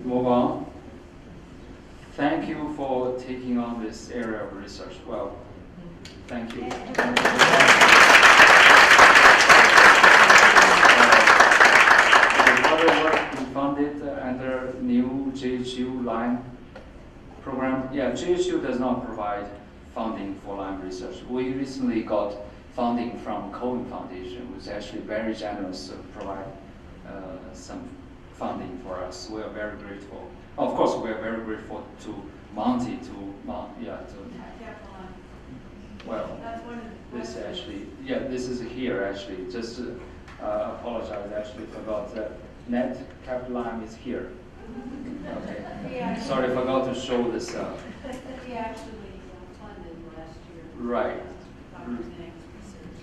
move on. Thank you for taking on this area of research. Well, thank you. Other work we funded under new GHU Lyme program. Yeah, GHU does not provide funding for Lyme research. We recently got funding from Cohen Foundation, who's actually very generous to provide some funding for us. We are very grateful. Of course, we are very grateful to Monty, well, That's one of the this questions. actually, yeah, this is here actually. Just to apologize, actually forgot that net capital Lyme is here. Okay. Yeah. Sorry, forgot to show this. He actually funded last year. Right. Dr. Zhang's research,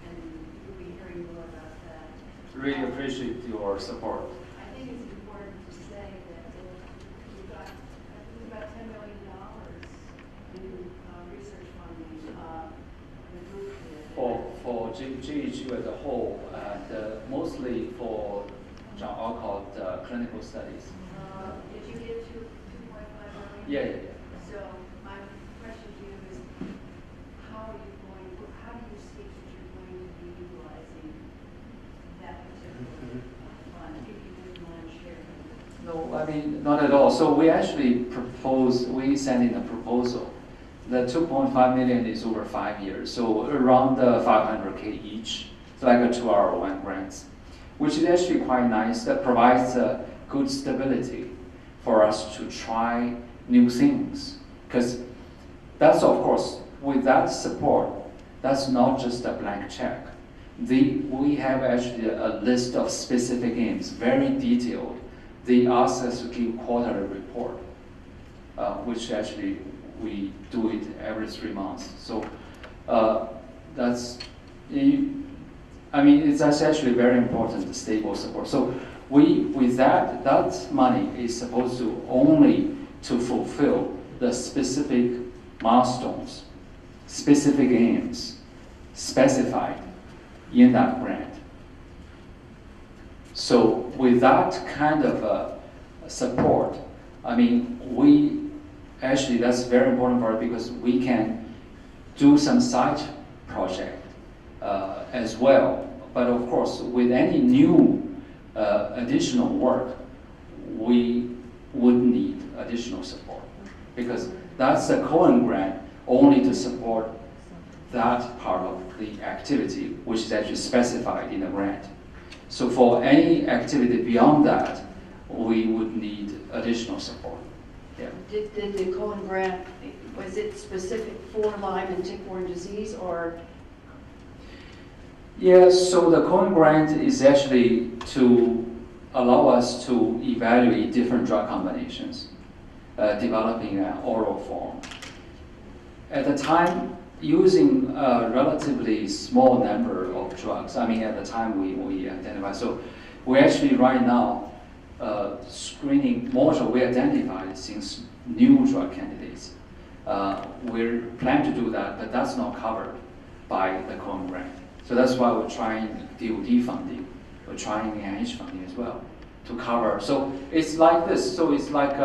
and you'll be hearing more about that. Really appreciate your support. I think it's important to say that we've got, I think about $10 million in research funding. The group did. For GHU as a whole, and mostly for John Alcott clinical studies. Did you get to 2.5 million? Yeah. So my question to you is, how do you see that you're going to be utilizing that particular fund, if you wouldn't mind sharing? No, I mean, not at all. So we actually we sent in a proposal. The 2.5 million is over 5 years, so around 500K each. It's like a 2-hour grant, which is actually quite nice. That provides good stability for us to try new things. Because that's, of course, with that support, that's not just a blank check. We have actually a list of specific aims, very detailed. They ask us to give quarterly report, which actually we do it every 3 months. So it's actually very important, stable support. So with that money is supposed to only to fulfill the specific milestones, specific aims specified in that grant. So with that kind of support, I mean, that's very important for us because we can do some side project as well. But of course, with any new additional work, we would need additional support because that's a Cohen grant only to support that part of the activity, which is actually specified in the grant. So for any activity beyond that, we would need additional support. Yeah. Did the Cohen grant, was it specific for Lyme and tick-borne disease, or? Yes, so the Cohen grant is actually to allow us to evaluate different drug combinations, developing an oral form. At the time, using a relatively small number of drugs, I mean, at the time we identified. So we actually right now screening module we identified since new drug candidates. We plan to do that, but that's not covered by the Cohen grant. So that's why we're trying DoD funding. We're trying NIH funding as well to cover. So it's like this. So it's like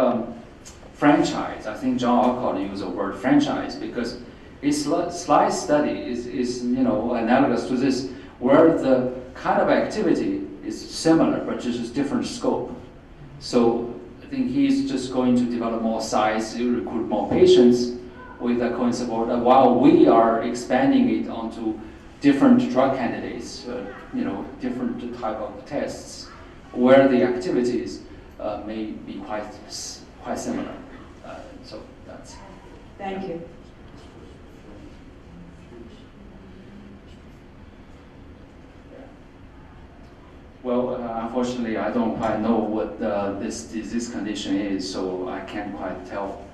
franchise. I think John Alcott used the word franchise because a slide study is analogous to this, where the kind of activity is similar, but just different scope. So I think he's just going to develop more sites, recruit more patients with the coin support, while we are expanding it onto different drug candidates, different type of tests, where the activities may be quite similar. So that's. Thank you. Well, unfortunately, I don't quite know what this disease condition is, so I can't quite tell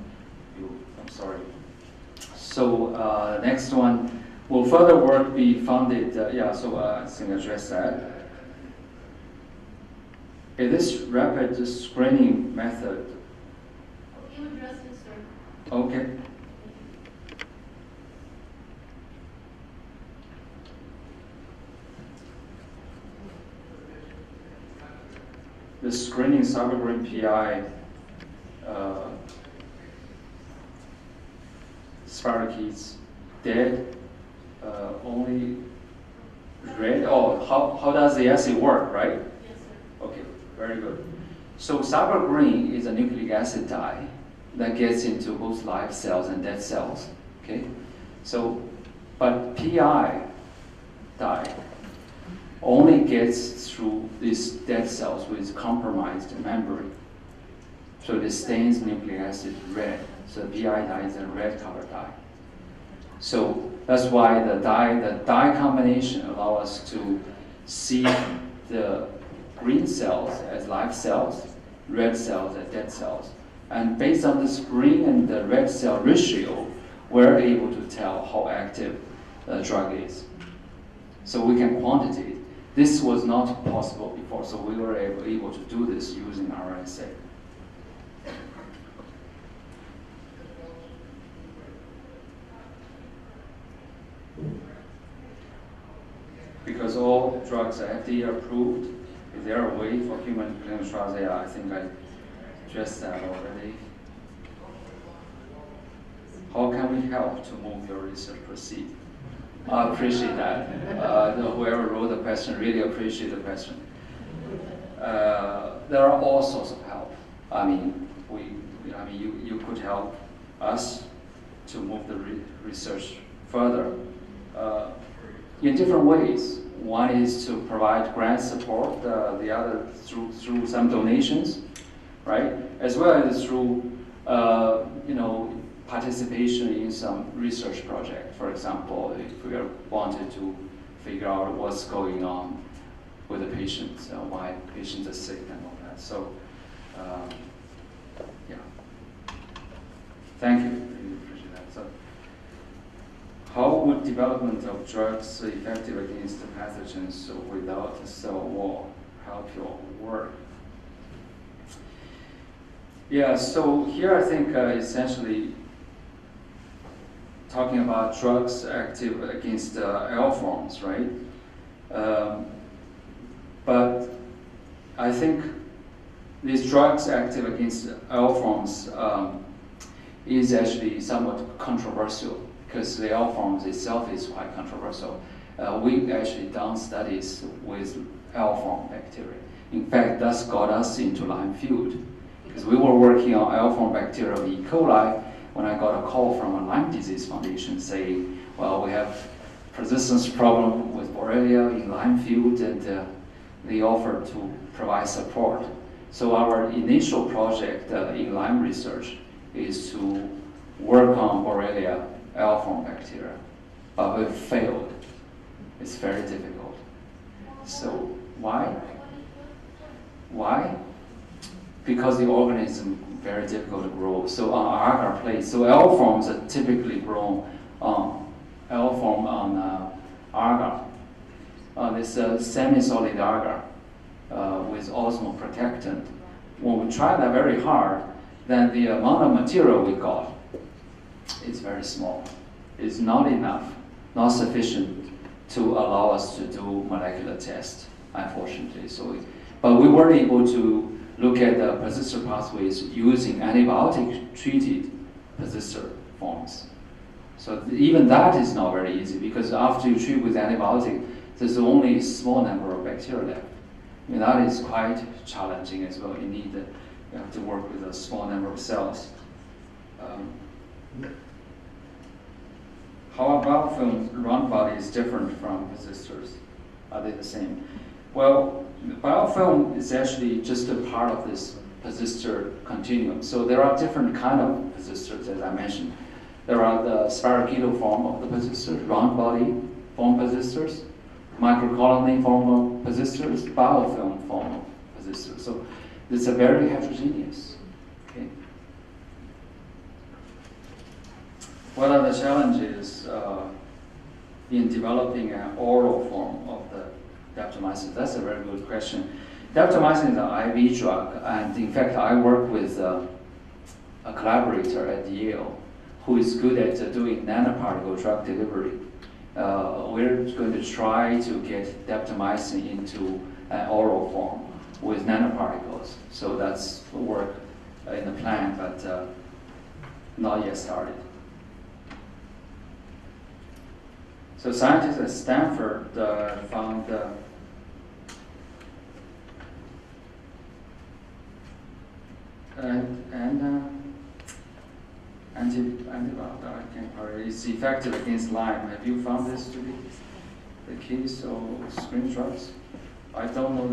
you. I'm sorry. So next one, will further work be funded? So I think I addressed that. This rapid screening method. You addressed it, sir. Okay. The screening cybergreen PI spirochetes dead, only red. Oh, how does the assay work, right? Yes, sir. Okay, very good. So cybergreen is a nucleic acid dye that gets into both live cells and dead cells. Okay, so but PI dye only gets through these dead cells with compromised membrane. So it stains nucleic acid red. So the PI dye is a red color dye. So that's why the dye combination allows us to see the green cells as live cells, red cells as dead cells. And based on this green and the red cell ratio, we're able to tell how active the drug is. So we can quantitate. This was not possible before, so we were able to do this using our assay. Because all drugs are FDA-approved, is there a way for human clinical trials? Yeah, I think I addressed that already. How can we help to move your research proceed? I appreciate that. Whoever wrote the question, really appreciate the question. There are all sorts of help. I mean, you could help us to move the research further in different ways. One is to provide grant support, the other through some donations, right? As well as through participation in some research project. For example, if we wanted to figure out what's going on with the patients, why patients are sick and all that. So, yeah. Thank you. Really appreciate that. So, how would development of drugs effective against the pathogens without a cell wall help your work? Yeah, so here I think essentially talking about drugs active against L forms, right? But I think these drugs active against L forms is actually somewhat controversial because the L forms itself is quite controversial. We've actually done studies with L form bacteria. In fact, that's got us into Lyme field because we were working on L form bacteria of E. coli when I got a call from a Lyme disease foundation saying, well, we have persistence problem with Borrelia in Lyme field, and they offered to provide support. So our initial project in Lyme research is to work on Borrelia L-form bacteria, but we failed. It's very difficult. So why? Why? Because the organism very difficult to grow. So on agar plates, so L forms are typically grown on L form on agar. This semi-solid agar with osmoprotectant. When we try that very hard, then the amount of material we got is very small. It's not enough, not sufficient to allow us to do molecular tests, unfortunately. But we were able to look at the persister pathways using antibiotic-treated persister forms. So even that is not very easy because after you treat with antibiotic, there's only a small number of bacteria left. I mean, that is quite challenging as well. You have to work with a small number of cells. How a biofilm round body is different from persisters? Are they the same? Well, the biofilm is actually just a part of this persister continuum. So there are different kind of persisters, as I mentioned. There are the spiraketal form of the persisters, round body form persisters, microcolony form of persisters, biofilm form of persisters. So it's a very heterogeneous. Okay. What are the challenges in developing an oral form of the daptomycin? That's a very good question. Daptomycin is an IV drug, and in fact, I work with a collaborator at Yale who is good at doing nanoparticle drug delivery. We're going to try to get daptomycin into an oral form with nanoparticles. So that's work in the plan, but not yet started. So scientists at Stanford found antibiotic, I can't remember, is effective against Lyme. Have you found this to be the case or screen drugs? I don't know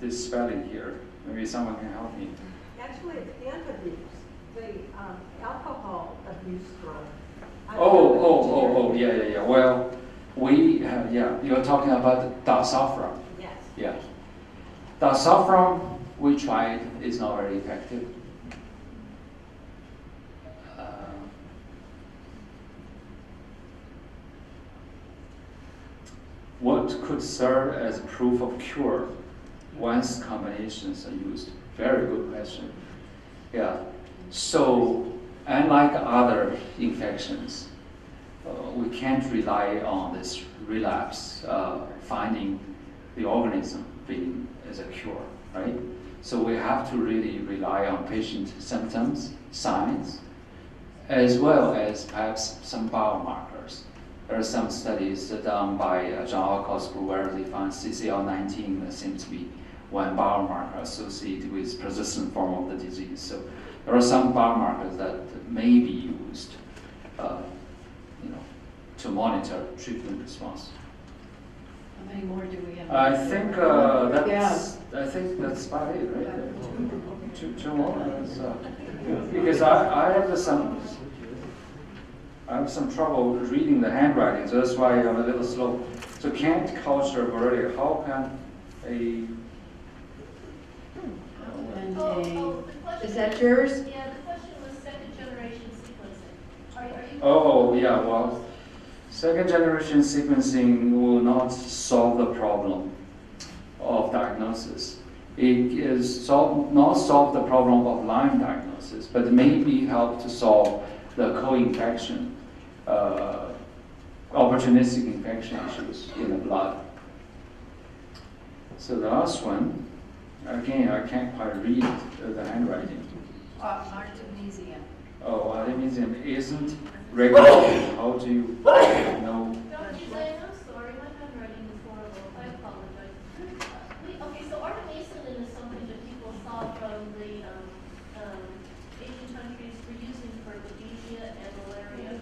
this spelling here. Maybe someone can help me. Actually, it's antabuse, the alcohol abuse drug. Yeah. Well, we have, you're talking about disulfiram. Yes. Yeah. Disulfiram, we tried, is not very effective. What could serve as proof of cure once combinations are used? Very good question. Yeah. So, unlike other infections, we can't rely on this relapse, finding the organism being as a cure, right? So we have to really rely on patient symptoms, signs, as well as perhaps some biomarkers. There are some studies done by John Alcott's group where they found CCL19 that seems to be one biomarker associated with persistent form of the disease. So there are some biomarkers that may be used, to monitor treatment response. How many more do we have? I think that's about it, right? Two more. Because I have some trouble reading the handwriting, so that's why I'm a little slow. So can't culture Borrelia, how can is that yours? Yeah, the question was second generation sequencing. Are you Oh, yeah, well, second generation sequencing will not solve the problem of diagnosis. It is not solve the problem of Lyme diagnosis, but maybe help to solve the co-infection, opportunistic infection issues in the blood. So the last one, again, I can't quite read the handwriting. Artemisia. Oh, artemisia isn't regulated. How do you know? Dr. Zhang, I'm sorry, my handwriting is horrible. I apologize. Okay, so artemisinin is something that people saw from the Asian countries for using for babesia and malaria,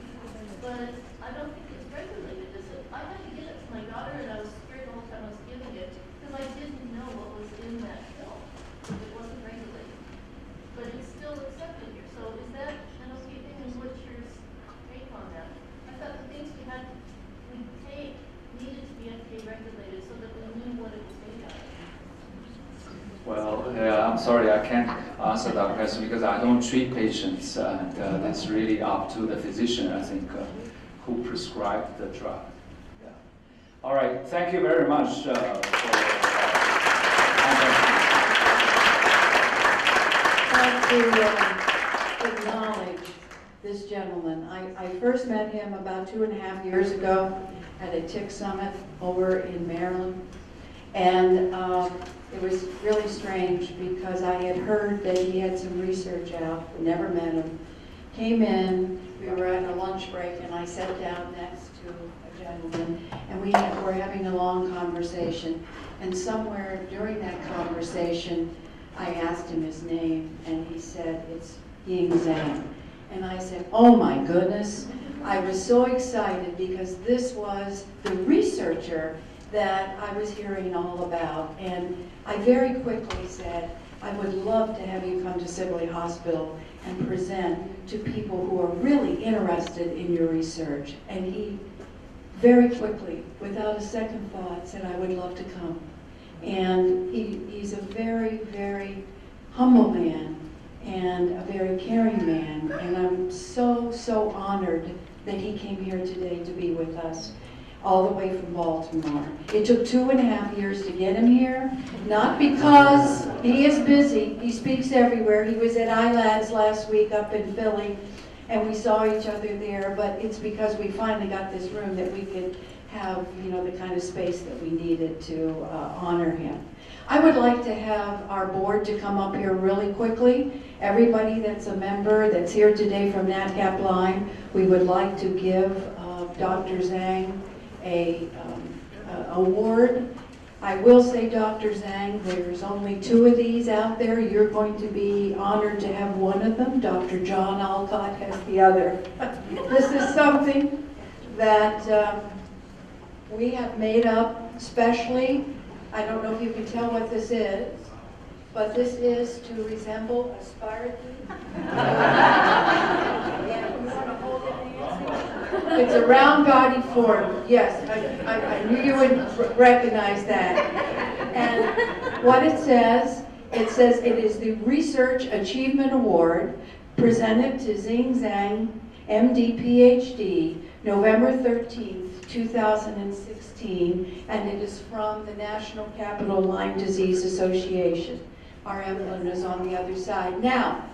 but I don't think it's regulated, is it? I had to give it to my daughter, and I was scared the whole time I was giving it because I didn't know what was in that pill. It wasn't regulated, but it's still accepted here. So is that an okay thing? And what's your take on that? I thought the things we take needed to be FDA regulated so that we knew what it was made of. Well, yeah, I'm sorry, I can't answer that question because I don't treat patients, and that's really up to the physician, I think, who prescribed the drug. Yeah. All right, thank you very much for your To acknowledge this gentleman. I first met him about 2.5 years ago at a tick summit over in Maryland. And it was really strange because I had heard that he had some research out, never met him, came in, We were at a lunch break, and I sat down next to a gentleman, and were having a long conversation. And somewhere during that conversation, I asked him his name, and he said, it's Ying Zhang. And I said, oh my goodness. I was so excited because this was the researcher that I was hearing all about. And I very quickly said, I would love to have you come to Sibley Hospital and present to people who are really interested in your research. And he very quickly, without a second thought, said, I would love to come. And he's a very, very humble man and a very caring man. And I'm so, so honored that he came here today to be with us, all the way from Baltimore. It took 2.5 years to get him here, not because he is busy. He speaks everywhere. He was at ILADS last week up in Philly, and we saw each other there, but it's because we finally got this room that we could have, the kind of space that we needed to honor him. I would like to have our board to come up here really quickly. Everybody that's a member that's here today from NatCap Lyme, we would like to give Dr. Zhang a award. I will say, Dr. Zhang, there's only 2 of these out there. You're going to be honored to have one of them. Dr. John Alcott has the other. This is something that we have made up specially. I don't know if you can tell what this is, but this is to resemble a spirochete. Yeah, you want to hold it, Nancy? It's a round body form. Yes, I knew you would recognize that. And what it says it is the Research Achievement Award presented to Ying Zhang, MD, PhD, November 13th, 2016, and it is from the National Capital Lyme Disease Association. Our emblem is on the other side. Now,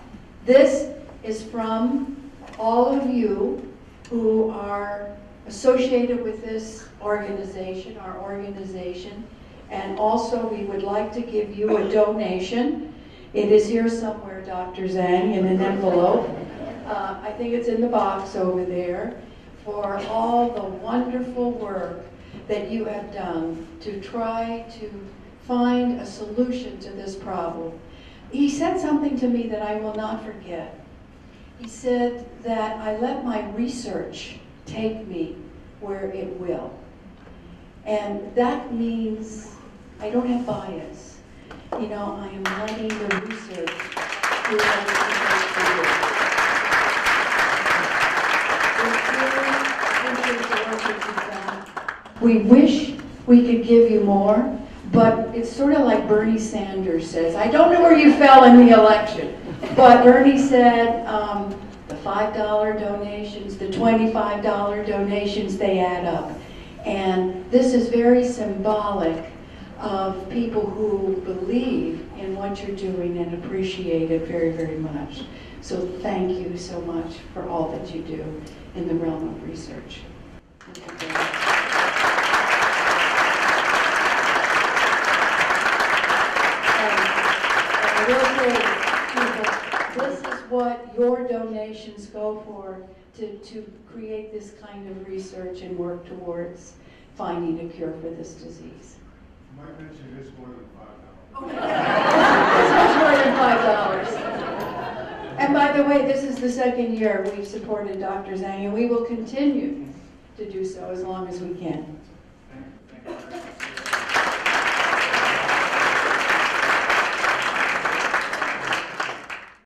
this is from all of you who are associated with this organization, our organization, and also we would like to give you a donation. It is here somewhere, Dr. Zhang, in an envelope. I think it's in the box over there, for all the wonderful work that you have done to try to find a solution to this problem. He said something to me that I will not forget. He said that I let my research take me where it will. And that means I don't have bias. I am letting the research do what it's supposed to do. We wish we could give you more, but it's sort of like Bernie Sanders says. I don't know where you fell in the election, but Bernie said the $5 donations, the $25 donations, they add up. And this is very symbolic of people who believe in what you're doing and appreciate it very, very much. So thank you so much for all that you do in the realm of research. I will say, this is what your donations go for, to create this kind of research and work towards finding a cure for this disease. You might mention this more than $5. It's much more than $5. And by the way, this is the second year we've supported Dr. Zhang, and we will continue to do so as long as we can.